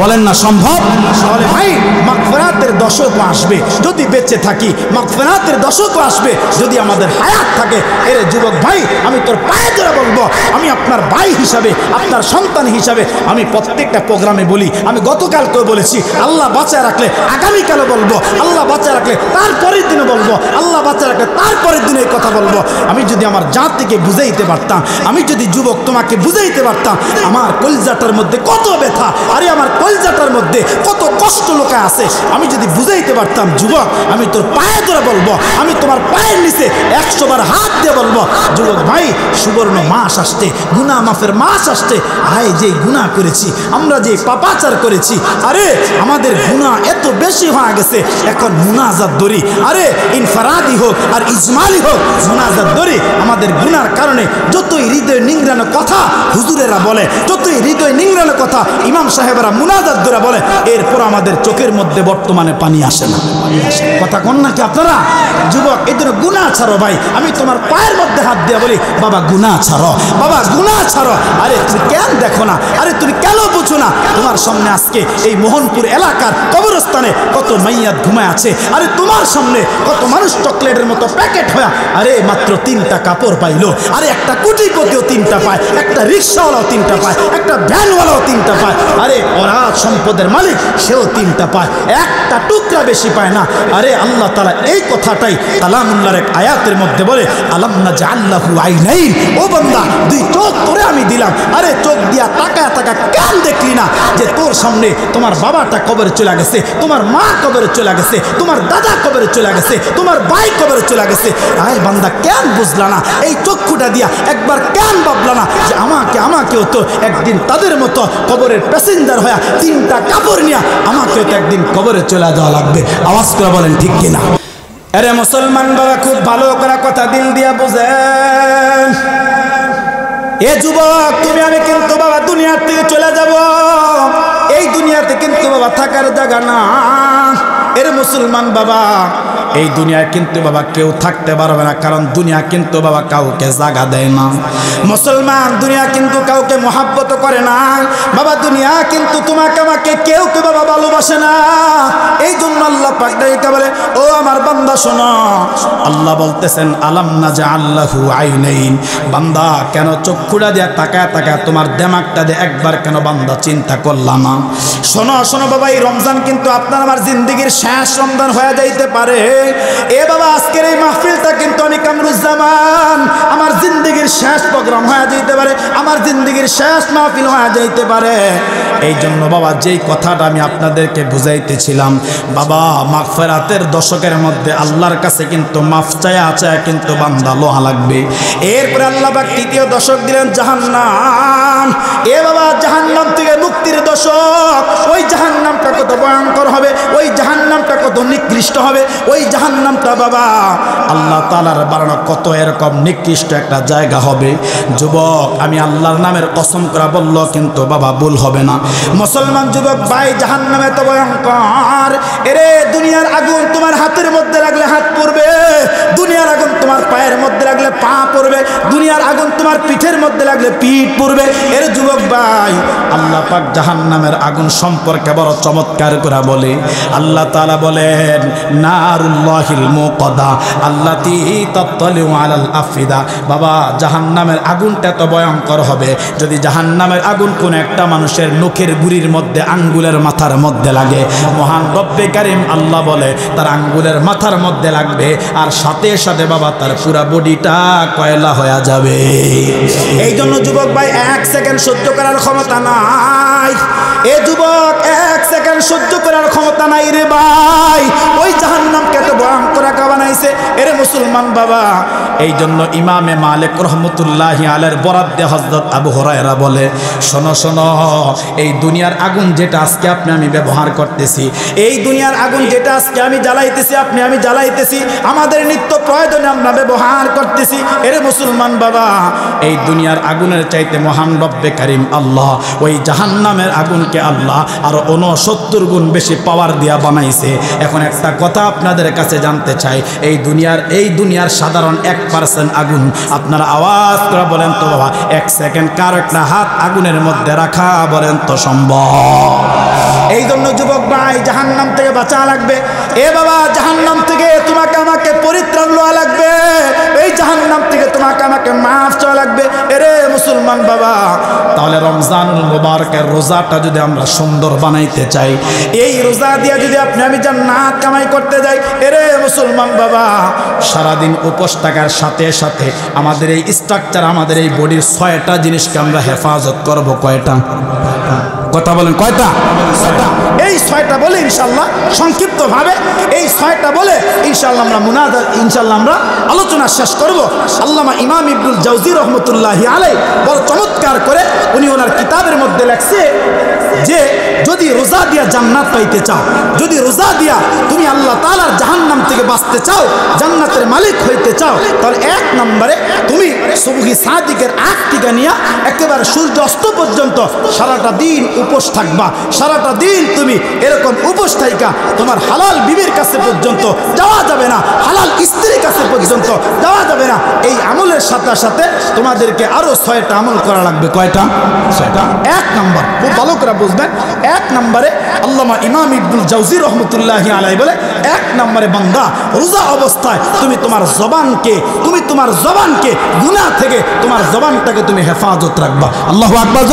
বলেন না সম্ভব? তাহলে ভাই মাগফিরাতের দশকও আসবে যদি বেঁচে থাকি, মাগফিরাতের দশকও আসবে যদি আমাদের হায়াত থাকে। এর যুবক ভাই, আমি তোর পায়ে ধরে বলবো, আমি আপনার ভাই হিসাবে, আপনার সন্তান হিসাবে আমি প্রত্যেকটা প্রোগ্রামে বলি, আমি গতকালকেও বলেছি, আল্লাহ বাঁচায় রাখলে আগামীকালও বলবো, আল্লাহ বাঁচায় রাখলে তারপরের দিনে বলবো, আল্লাহ বাঁচায় রাখলে তারপরের দিনে এই কথা বলবো। আমি যদি আমার জাতিকে বুঝাইতে পারতাম, আমি যদি যুবক তোমাকে বুঝাইতে পারতাম আমার কলজাটার মধ্যে কত ব্যথা, আরে আমার কলজাটার মধ্যে কত কষ্ট লোকা আছে, আমি যদি বুঝাইতে পারতাম যুবক, আমি তোর পায়ে ধরে বলবো, আমি তোমার পায়ের নিচে 100 বার হাত দিয়ে বলবো, যুবক ভাই সুবর্ণ মাস আসছে, গুনাহ মাফের মাস আসছে। আয় যে গুনাহ করেছি, আমরা যে পাপাচার করেছি, আরে আমাদের গুনাহ এত বেশি হয়ে গেছে, এখন মুনাজাত ধরি। আরে আরে ইনফারাদি হোক আর ইজমালি হোক, মোনাজাত ধরে আমাদের গুনার কারণে যতই হৃদয় নিংড়ানো কথা হুজুরেরা বলে, যতই হৃদয় নিংড়ানো কথা ইমাম সাহেবরা মুনাজাত ধরে বলে, এরপর আমাদের চোখের মধ্যে বর্তমানে পানি আসে না। কথা কন নাকি আপনারা? যুবক, এই জন্য গুনাহ ছাড়ো ভাই। আমি তোমার পায়ের মধ্যে হাত দিয়ে বলি, বাবা গুনাহ ছাড়ো, বাবা গুনাহ ছাড়ো। আরে তুমি কেন দেখো না? আরে তুমি কেন বুঝো না? তোমার সামনে আজকে এই মোহনপুর এলাকার কবরস্থানে কত মাইয়াত ঘুমায় আছে। আরে তোমার সামনে কত মানুষ চকলেটের মতো প্যাকেট হয়ে আরে মাত্র 3টা কাপড় পাইলো। আরে একটা কোটিপতিও 3টা পায়, একটা রিক্সাওয়ালাও 3টা পায়, একটা ভ্যানওয়ালাও 3টা পায়। আরে ওরা সম্পদের মালিক, সেও 3টা পায়, একটা টুকরা বেশি পায় না। আরে আল্লাহ তাআলা এই কথাটাই কালামুল্লাহর এক আয়াতের মধ্যে বলে, আলাম নাজআল্লাহু আইনাইন। ও বান্দা, 2 চোখ তোরে আমি দিলাম। আরে চোখ দিয়া তাকায় তাকায় কেন দেখলি না যে তোর সামনে তোমার বাবাটা কবরে চলে গেছে, তোমার মা কবরে চলে গেছে, তোমার দাদা কবরে চলে গেছে, তোমার ভাই কবরে চলে গেছে। আরে বান্দা, কেন বুঝলা না? এই চক্ষুটা দিয়া একবার কেন ভাবলা না যে আমাকেও তো একদিন তাদের মতো কবরের প্যাসেঞ্জার হয়ে 3টা কাপড় নিয়ে আমাকেও তো একদিন কবরে চলে যাওয়া লাগবে। আওয়াজ করে বলেন ঠিক কিনা? আরে মুসলমান বাবা, খুব ভালো করে কথা দিল দিয়া বুঝেন। এ যুবক, তুমি আমি কিন্তু বাবা দুনিয়ার থেকে চলে যাব। এই দুনিয়াতে কিন্তু বাবা থাকার জায়গা না। এর মুসলমান বাবা, এই দুনিয়ায় কিন্তু বাবা কেউ থাকতে পারবে না, কারণ দুনিয়া কিন্তু বাবা কাউকে জায়গা দেয় না। মুসলমান, দুনিয়া কিন্তু কাউকে মহাব্বত করে না বাবা। দুনিয়া কিন্তু তোমাকে আমাকে কেউ বাবা ভালোবাসে না। এই জন্য আল্লাহ পাক ডাইকা বলে, ও আমার বান্দা শোনো, আল্লাহ বলতেছেন আলাম নাজআল্লাহু আইনাইন। বান্দা, কেন চক্ষুটা দিয়ে তাকায় তাকায় তোমার দিমাগটা দিয়ে একবার কেন বান্দা চিন্তা করলাম না? শোনো শোনো বাবা, এই রমজান কিন্তু আপনার আমার জিন্দেগির শেষ রমজান হয়ে যাইতে পারে। এ বাবা, আজকের এই মাহফিলটা কিন্তু আমি কামরুজ্জামান, আমার জিন্দেগির শেষ প্রোগ্রাম হয়ে যাইতে পারে, আমার জিন্দেগির শেষ মাহফিল হয়ে যাইতে পারে। এই জন্য বাবা, যেই কথাটা আমি আপনাদেরকে বুঝাইতেছিলাম বাবা, মাগফিরাতের দশকের মধ্যে আল্লাহর কাছে কিন্তু মাফ চায়া চায়া কিন্তু বান্দা লোহা লাগবে। এরপরে আল্লাহ পাক 3য় দশক দিলেন জাহান্নাম। এ বাবা, জাহান্নাম থেকে মুক্তির দশক। ওই জাহান্নামটা কত ভয়ঙ্কর হবে, ওই জাহান্নামটা কত নিকৃষ্ট হবে, ওই জাহান্নামটা বাবা আল্লাহ তাআলার বানানো কত এরকম নিকৃষ্ট একটা জায়গা হবে। যুবক, আমি আল্লাহর নামের কসম করে বললো কিন্তু বাবা ভুল হবে না। মুসলমান যুবক ভাই, জাহান্নাম এত ভয়ঙ্কর। এরে দুনিয়ার আগুন তোমার হাতের মধ্যে লাগলে হাত পড়বে, দুনিয়ার আগুন তোমার পায়ের মধ্যে লাগলে পা পড়বে, দুনিয়ার আগুন তোমার পিঠের মধ্যে লাগলে পিঠ পড়বে। এর যুবক ভাই, আল্লাহ পাক জাহান্নামের আগুন সম্পর্কে বড় চমৎকার করে বলে। আল্লাহ তাআলা বলেন, নারুল্লাহিল মুকাদা আল্লাতী তাত্তালিউ আলাল আফিদা। বাবা, জাহান্নামের আগুনটা তো ভয়ঙ্কর হবে। যদি জাহান্নামের আগুন কোন একটা মানুষের নখের গুড়ির মধ্যে, আঙ্গুলের মাথার মধ্যে লাগে, মহান রব্বে কারীম আল্লাহ বলে তার আঙ্গুলের মাথার মধ্যে লাগবে, আর সাথে সাথে বাবা তার পুরা বডিটা কয়লা হয়ে যাবে। এই জন্য যুবক ভাই, 1 সেকেন্ড সহ্য করার ক্ষমতা নাই। এ যুবক, 1 সেকেন্ড সহ্য করার ক্ষমতা নাই রে ভাই। ওই জাহান্নামকে এত ভয়ঙ্কর আঁকা বানাইছে। এরে মুসলমান বাবা, এই জন্য ইমামে মালিক রহমতুল্লাহি আলাইহির বরাদ্দে হযরত আবু হুরায়রা বলে, শোনো শোনো, এই দুনিয়ার আগুন যেটা আজকে আমি ব্যবহার করতেছি, এই দুনিয়ার আগুন যেটা আজকে আমি জ্বালাইতেছি, আমি জ্বালাইতেছি, আমাদের নিত্য প্রয়োজনে আমরা ব্যবহার করতেছি। এরে মুসলমান বাবা, এই দুনিয়ার আগুনের চাইতে মহান রব্বে কারীম আল্লাহ ওই জাহান্নামের আগুনকে আল্লাহ আরো 69 গুণ বেশি পাওয়ার দিয়া বানাইছে। এখন একটা কথা আপনাদের কাছে জানতে চাই, এই দুনিয়ার সাধারণ 1% আগুন, আপনারা আওয়াজ করে বলেন তো বাবা, 1 সেকেন্ড কার একটা হাত আগুনের মধ্যে রাখা বলেন তো সম্ভব? এই জন্য যুবক ভাই, জাহান্নাম থেকে বাঁচা লাগবে। এ বাবা, জাহান্নাম থেকে তোমাকে আমাকে পরিত্রাণ লওয়া লাগবে। এই জাহান্নাম থেকে তোমাকে আমাকে মাফ চাওয়া লাগবে। এরে মুসলমান বাবা, তাহলে রমজানুল মুবারকের রোজাটা যদি আমরা সুন্দর বানাইতে চাই, এই রোজা দিয়ে যদি আমি জান্নাত কামাই করতে যাই, এরে মুসলমান বাবা, সারাদিন উপোস থাকার সাথে সাথে আমাদের এই স্ট্রাকচার, আমাদের এই বডির 6টা জিনিসকে আমরা হেফাজত করব। কয়টা? কথা বলেন কয়টা? এই 6টা বলে ইনশাআল্লাহ সংক্ষিপ্তভাবে এই 6টা বলে ইনশাআল্লাহ আমরা মুনাজাত ইনশাআল্লাহ আমরা আলোচনা শেষ করব। আল্লামা ইমাম ইবনুল জাওজি রহমতুল্লাহি আলাইহি বড় চমৎকার করে উনি ওনার কিতাবের মধ্যে লেখছে যে যদি রোজা দিয়া জান্নাত পাইতে চাও, যদি রোজা দিয়া তুমি আল্লাহ তাআলার জাহান্নাম থেকে বাঁচতে চাও, জান্নাতের মালিক হইতে চাও, তাহলে 1 নম্বরে তুমি সুবহি সাদিকের আগ থেকে নিয়ে একেবারে সূর্য অস্ত পর্যন্ত সারাটা দিন উপোস থাকবা। সারাটা দিন তুমি এরকম উপোস থাইকা তোমার হালাল বিবির কাছে পর্যন্ত যাওয়া যাবে না, হালাল স্ত্রীর কাছে পর্যন্ত যাওয়া যাবে না। এই আমলের সাথে সাথে তোমাদেরকে আরো 6টা আমল করা লাগবে। কয়টা? 6টা। 1 নম্বর, খুব ভালো করে বুঝবেন, 1 নম্বরে আল্লামা ইমাম ইবনুল জাওজি রহমতুল্লাহি আলাইহি বলে 1 নম্বরে বান্দা রোজা অবস্থায় তুমি তোমার জবানকে গুনাহ থেকে তোমার জবানটাকে তুমি হেফাজত রাখবা। আল্লাহু আকবার।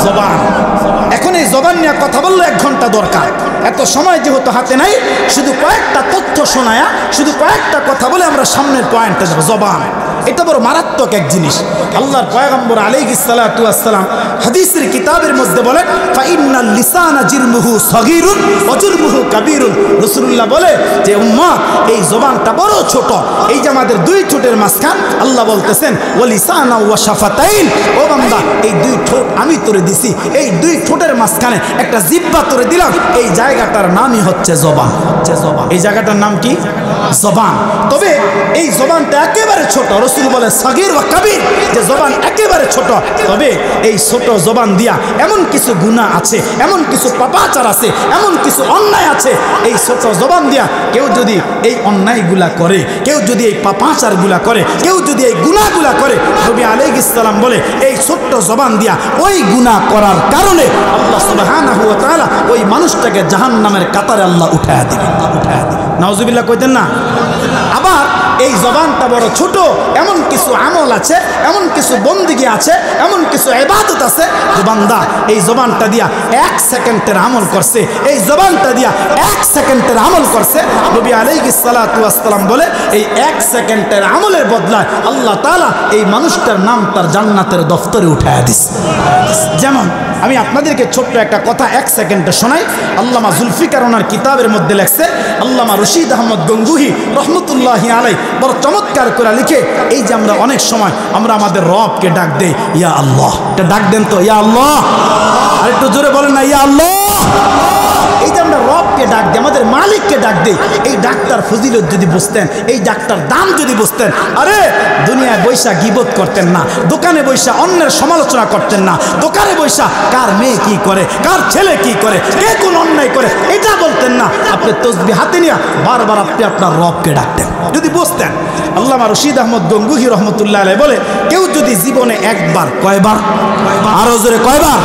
জবান, এখন এই জবান নিয়ে কথা বললে 1 ঘন্টা দরকার, এত সময় যেহেতু হাতে নাই, শুধু কয়েকটা তথ্য শোনায়া শুধু কয়েকটা কথা বলে আমরা সামনের পয়েন্টে যাব। জবান এটা বড় মারাত্মক এক জিনিস। আল্লাহর পয়গম্বর আলাইহিস সালাতু ওয়াস সালাম হাদিসের কিতাবের মধ্যে বলেন ফাইন্নাল লিসানা জিরমুহু সগীরুন ওয়া জুরমুহু কাবীরুন। রাসূলুল্লাহ বলে যে উম্মত এই জবানটা বড় ছোট, এই যে আমাদের 2 ঠোঁটের মাঝখান, আল্লাহ বলতেছেন ওয়া লিসানা ওয়া শাফাতাইন, ও বান্দা এই 2 ঠোঁট আমি তোরে দিছি, এই 2 ঠোঁটের মাঝখানে একটা জিহ্বা তোরে দিলাম, এই জায়গাটার নামই হচ্ছে জবান। এই জায়গাটার নাম কি? জবান। তবে এই জবানটা একেবারে ছোট, রাসূল বলে সাগীর ওয়া কাবীর, যে জবান একেবারে ছোট। তবে এই ছোট জবান দিয়া এমন কিছু গুনাহ আছে, এমন কিছু পাপাচার আছে, এমন কিছু অন্যায় আছে, এই ছোট জবান দিয়া কেউ যদি এই অন্যায়গুলা করে, কেউ যদি এই পাপাচারগুলা করে, কেউ যদি এই গুনাহগুলা করে, নবী আলাইহিস সালাম বলে এই ছোট্ট জবান দিয়া ওই গুনাহ করার কারণে আল্লাহ সুবহানাহু ওয়া তাআলা ওই মানুষটাকে জাহান্নামের কাতারে আল্লাহ উঠায়া দিবেন। নাউজুবিল্লাহ কইতেন না? আবার এই জবানটা বড় ছোট, এমন কিছু আমল আছে, এমন কিছু বন্দিগি আছে, এমন কিছু ইবাদত আছে যে বান্দা এই জবানটা দিয়া 1 সেকেন্ডের আমল করছে, এই জবানটা দিয়া 1 সেকেন্ডের আমল করছে। নবী আলাইহিস সালাতু ওয়াস সালাম বলে এই 1 সেকেন্ডের আমলের বদলায় আল্লাহ তাআলা এই মানুষটার নাম তার জান্নাতের দফতরে উঠায়া দিছে। যেমন আমি আপনাদেরকে ছোট্ট একটা কথা 1 সেকেন্ডে শোনাই। আল্লামা জুলফিকার ওনার কিতাবের মধ্যে লেখছে, আল্লামা রশিদ আহমদ গঙ্গুহি রহমতুল্লাহি আলাইহি বড় চমৎকার করে লিখে, এই যে আমরা অনেক সময় আমরা আমাদের রবকে ডাক দেই ইয়া আল্লাহ, এটা ডাক দেন তো ইয়া আল্লাহ, আর একটু জোরে বলেন না ইয়া আল্লাহ। এই যে আমরা রবকে ডাক দিই, আমাদের মালিককে ডাক দিই, এই ডাক্তার ফজিলত যদি বুঝতেন, এই ডাক্তার দাম যদি বুঝতেন, আরে দুনিয়ায় বৈশা গীবত করতেন না, দোকানে বৈশা অন্যের সমালোচনা করতেন না, দোকানে বৈশা কার মেয়ে কি করে, কার ছেলে কি করে, কে কোন অন্যায় করে এটা বলতেন না, আপনি তসবিহ হাতে নিয়ে বারবার আপনি আপনার রবকে ডাকতেন যদি বুঝতেন। আল্লামা রশিদ আহমদ গঙ্গুহি রহমতুল্লাহ আলাইহি বলে কেউ যদি জীবনে একবার, কয়বার, আরো জোরে কয়বার,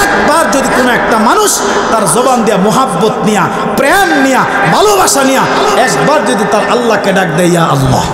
একবার যদি কোনো একটা মানুষ তার জবান দিয়া মোহাব্বত নিয়া, প্রেম নিয়া, ভালোবাসা নিয়া একবার যদি তার আল্লাহকে ডাক দেয় ইয়া আল্লাহ,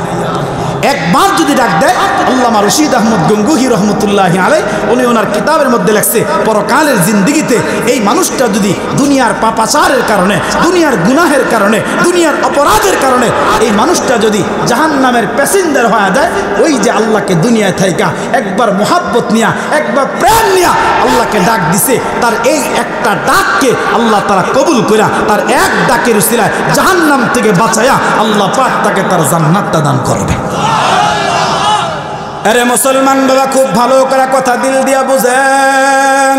একবার যদি ডাক দেয়, আল্লামা রশিদ আহমদ গঙ্গুহি রহমতুল্লাহি আলাইহি উনি ওনার কিতাবের মধ্যে লেখছে পরকালের জিন্দেগিতে এই মানুষটা যদি দুনিয়ার পাপাচারের কারণে, দুনিয়ার গুনাহের কারণে, দুনিয়ার অপরাধের কারণে এই মানুষটা যদি জাহান্নামের প্যাসেঞ্জার হয়ে যায়, ওই যে আল্লাহকে দুনিয়ায় থাইকা একবার মোহাব্বত নিয়া, একবার প্রেম নিয়া আল্লাহকে ডাক দিছে, তার এই একটা ডাককে আল্লাহ তাআলা কবুল কইরা তার এক ডাকের উসিলায় জাহান্নাম থেকে বাঁচায়া আল্লাহ পাক তাকে তার জান্নাতটা দান করবে। আরে মুসলমান বাবা, খুব ভালো করে কথা দিল দিয়া বুঝেন।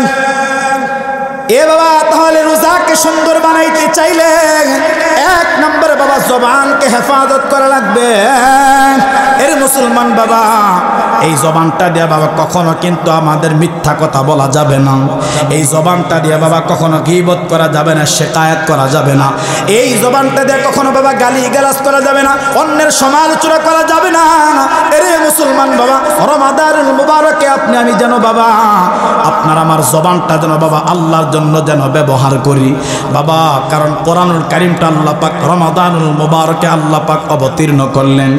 এ বাবা, তাহলে রোজাকে সুন্দর বানাইতে চাইলে 1 নম্বরে বাবা জবানকে হেফাজত করা লাগবে। এর মুসলমান বাবা, এই জবানটা দিয়ে বাবা কখনো কিন্তু আমাদের মিথ্যা কথা বলা যাবে না, এই জবানটা দিয়ে বাবা কখনো গীবত করা যাবে না, শিকায়াত করা যাবে না, এই জবানটা দিয়ে কখনো বাবা গালি গালাজ করা যাবে না, অন্যের সমালোচনা করা যাবে না। এরে মুসলমান বাবা, রমাদানুল মুবারকে আপনি আমি যেন বাবা আপনার আমার জবানটা যেন বাবা আল্লাহর জন্য যেন ব্যবহার করি বাবা, কারণ কোরআনুল কারীমটা আল্লাহ পাক রমাদানুল মুবারকে আল্লাহ পাক অবতীর্ণ করলেন।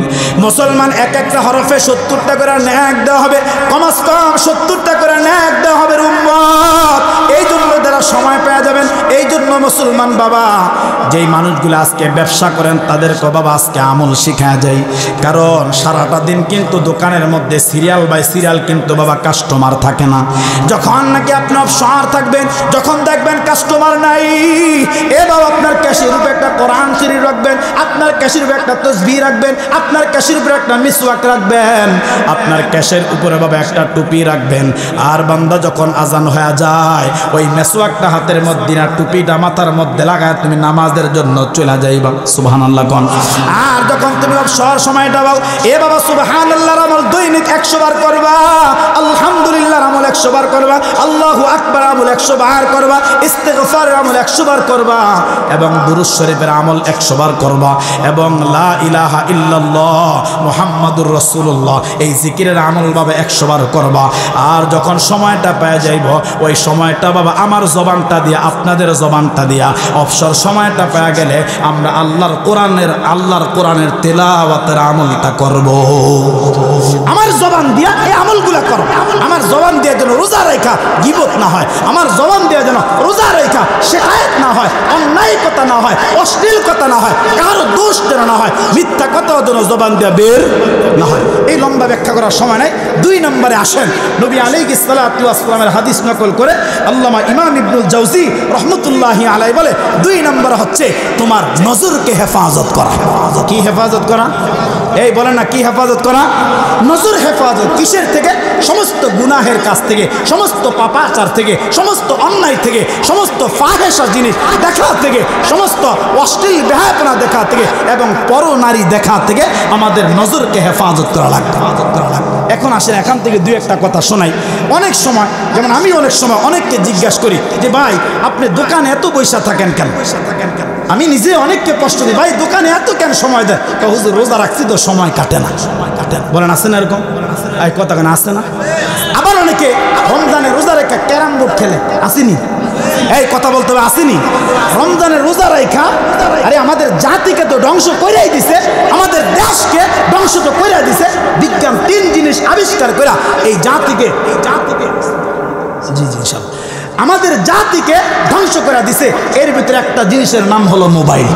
মুসলমান এক একটা হরফে 70টা করে নেক দেওয়া হবে, কমাস কম 70টা করে নেক দেওয়া হবে উম্মত। এই জন্য যারা সময় পেয়ে যাবেন, এই জন্য মুসলমান বাবা যেই মানুষগুলো আজকে ব্যবসা করেন তাদেরকে বাবা আজকে আমল শিখা যায়। কারণ সারাটা দিন কিন্তু দোকানের মধ্যে সিরিয়াল বাই সিরিয়াল কিন্তু বাবা কাস্টমার থাকে না। যখন নাকি আপনি অবসর থাকবেন, যখন দেখবেন কাস্টমার নাই, এ বাবা আপনার ক্যাশের উপরে একটা কোরআন শরীফ রাখবেন, আপনার ক্যাশের উপরে একটা তসবিহ রাখবেন, আপনার ক্যাশের উপরে একটা মিসওয়াক রাখবেন, আপনার ক্যাশের উপরে বাবা একটা টুপি রাখবেন। আর বান্দা যখন আজান হয়ে যায় ওই মিসওয়াকটা হাতের মধ্যে না টুপিটা মাথার মধ্যে লাগায় তুমি নামাজের জন্য চলে যাইবা। সুবহানাল্লাহ কোন। আর যখন তুমি অবসর সময়টা পাও, এ বাবা সুবহানাল্লাহর আমল দৈনিক 100 বার করবা, আলহামদুলিল্লাহর আমল 100 বার করবা, আল্লাহু আকবার আমল 100 বার করবা, ইস্তিগফারের আমল 100 বার করবা, এবং দুরূদ শরীফের আমল 100 বার করবা, এবং লা ইলাহা ইল্লাল্লাহ মুহাম্মাদুর রাসূলুল্লাহ এই জিকিরের আমল বাবা 100 বার করবা। আর যখন সময়টা পেয়ে যাইব ওই সময়টা বাবা আমার জবানটা দিয়া আপনাদের জবানটা দিয়া অবসর সময়টা পেয়ে গেলে আমরা আল্লাহর কোরআনের তেলাওয়াতের আমলটা করব। আমার জবান দিয়া এই আমলগুলা করব। আমার জবান দিয়ে যেন রোজা রেখা গীবত না হয়, আমার জবান দিয়ে যেন রোজা রেখা শিকায়েত না হয়, অন্যায় কথা না হয়, অশ্লীল কথা না হয়, কারো দোষ যেন না হয়, মিথ্যা কথা যেন জবান দিয়ে বের না হয়। এই লম্বা ব্যাখ্যা করার সময় নাই। 2 নম্বরে আসেন, নবী আলাইহিস সালাতু ওয়াস সালামের হাদিস নকল করে আল্লামা ইমাম ইবনুল জাওজি রহমতুল্লাহি আলাইহি বলে 2 নম্বর হচ্ছে তোমার নজরকে হেফাজত করা। কি হেফাজত করা? এই বলেন না কি হেফাজত করা? নজর হেফাজত কিসের থেকে? সমস্ত গুনাহের কাছ থেকে, সমস্ত পাপাচার থেকে, সমস্ত অন্যায় থেকে, সমস্ত ফাহেসা জিনিস দেখা থেকে, সমস্ত অশ্লীল বেহায়াপনা দেখা থেকে এবং পরনারী দেখা থেকে আমাদের নজরকে হেফাজত করা লাগবে। এখন আসেন এখান থেকে 2-1টা কথা শোনাই। অনেক সময় যেমন আমি অনেক সময় অনেককে জিজ্ঞাসা করি যে ভাই আপনি দোকানে এত পয়সা থাকেন কেন? আমি নিজে অনেককে কষ্ট দিই, ভাই দোকানে এত কেন সময় দেয়? হুজুর রোজা রাখছি তো সময় কাটে না। বলেন আসে না এরকম? এই কথা কেন আসে না? আবার অনেকে রমজানে রোজা রেখা ক্যারাম বোর্ড খেলে, আসেনি? এই কথা বলতে হবে, আসেনি? রমজানের রোজা রেখা আরে আমাদের জাতিকে তো ধ্বংস করেই দিছে, আমাদের দেশকে ধ্বংস তো করে দিছে। বিজ্ঞান 3 জিনিস আবিষ্কার করে এই জাতিকে জি ইনশাআল্লাহ আমাদের জাতিকে ধ্বংস করে দিছে। এর ভিতরে একটা জিনিসের নাম হলো মোবাইল।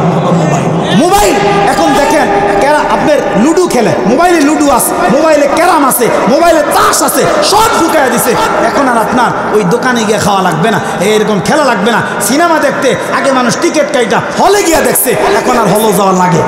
মোবাইল এখন দেখেন আপনার লুডু খেলে, মোবাইলে লুডু আছে, মোবাইলে ক্যারাম আছে, মোবাইলে তাস আছে, সব ঢুকায় দিছে। এখন আর আপনার ওই দোকানে গিয়ে খাওয়া লাগবে না, এরকম খেলা লাগবে না। সিনেমা দেখতে আগে মানুষ টিকিট কাইটা হলে গিয়ে দেখছে, এখন আর হলে যাওয়া লাগে?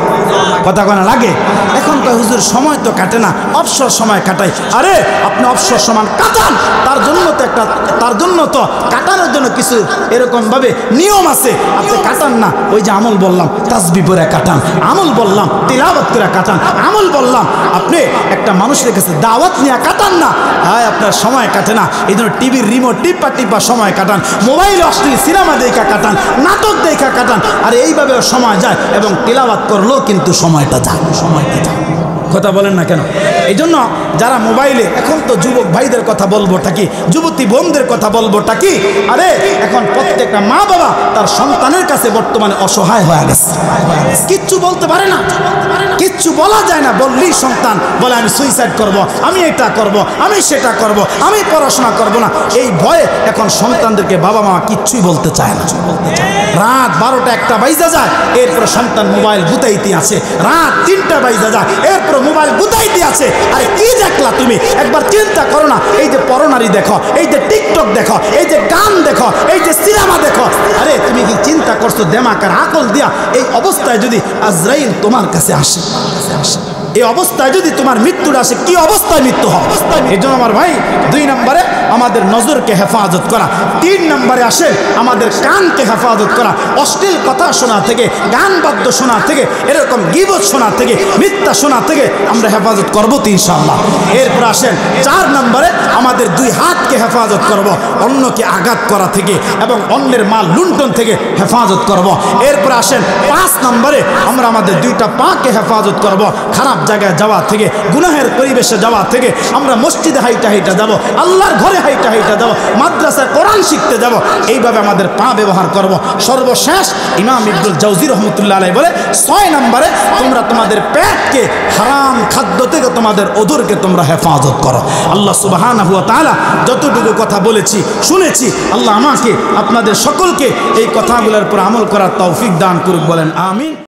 কথা কেনা লাগে? এখন কয় হুজুর সময় তো কাটে না, অবসর সময় কাটাই। আরে আপনি অবসর সময় কাটান, তার জন্য তো কাটানোর জন্য কিছু এরকম ভাবে নিয়ম আছে। আপনি কাটান না, ওই যে আমল বললাম তাসবিহ পড়ে কাটান, আমল বললাম তিলাওয়াত করে কাটান, আমল বললাম আপনি একটা মানুষের কাছে দাওয়াত নিয়ে কাটান না, হ্যাঁ আপনার সময় কাটে না। এই জন্য টিভির রিমোট টিপা সময় কাটান, মোবাইল অশ্লীল সিনেমা দেখা কাটান, নাটক দেখা কাটান। আর এইভাবে সময় যায় এবং তিলাওয়াত করলেও কিন্তু সময়টা যায়। কথা বলেন না কেন? এই জন্য যারা মোবাইলে, এখন তো যুবক ভাইদের কথা বলবোটা কি, যুবতী বোনদের কথা বলবোটা কি, আরে এখন প্রত্যেকটা মা বাবা তার সন্তানের কাছে বর্তমানে অসহায় হয়ে গেছে, কিচ্ছু বলতে পারে না, কিচ্ছু বলা যায় না। বললেই সন্তান বলে আমি সুইসাইড করব, আমি এটা করব, আমি সেটা করব, আমি পড়াশোনা করব না। এই ভয়ে এখন সন্তানদেরকে বাবা মা কিচ্ছুই বলতে চায় না। রাত 12টা 1টা বাইজা যায়, এরপর সন্তান মোবাইল গুতাইতে আছে, রাত 3টা বাইজা যায়, এরপর মোবাইল গুতাইতে আছে। আরে কি দেখলা তুমি? একবার চিন্তা করো না। এই যে পরনারী দেখো, এই যে টিকটক দেখো, এই যে গান দেখো, এই যে সিনেমা দেখো, আরে তুমি কি চিন্তা করছো দেমাকার আকল দিয়া এই অবস্থায় যদি আজরাইল তোমার কাছে আসে, এই অবস্থায় যদি তোমার মৃত্যুটা আসে, কি অবস্থায় মৃত্যু হয়? এই জন্য আমার ভাই 2 নম্বরে আমাদের নজরকে হেফাজত করা। 3 নম্বরে আসে আমাদের কানকে হেফাজত করা, অশ্লীল কথা শোনা থেকে, গান বাদ্য শোনা থেকে, এরকম গীবত শোনা থেকে, মিথ্যা শোনা থেকে আমরা হেফাজত করবো তো ইনশাআল্লাহ। এরপর আসেন 4 নম্বরে আমাদের 2 হাতকে হেফাজত করব, অন্যকে আঘাত করা থেকে এবং অন্যের মাল লুণ্ঠন থেকে হেফাজত করব। এরপর আসেন 5 নম্বরে আমরা আমাদের 2টা পাকে হেফাজত করব, খারাপ জায়গায় যাওয়া থেকে, গুনাহের পরিবেশে যাওয়া থেকে। আমরা মসজিদে হাইটা যাব, আল্লাহর ঘরে হাইটা হাইটা যাব, মাদ্রাসায় কোরআন শিখতে যাব, এইভাবে আমাদের পা ব্যবহার করব। সর্বশেষ ইমাম ইবনুল জাওজি রহমতুল্লাহ আলাইহি বলে 6 নম্বরে তোমরা তোমাদের পেটকে হারাম খাদ্য থেকে তোমাদের ওদরকে তোমরা হেফাজত করো। আল্লাহ সুবহানাহু ওয়া তাআলা যতটুকু কথা বলেছি শুনেছি, আল্লাহ আমাকে আপনাদের সকলকে এই কথাগুলোর উপর আমল করার তৌফিক দান করুক, বলেন আমিন।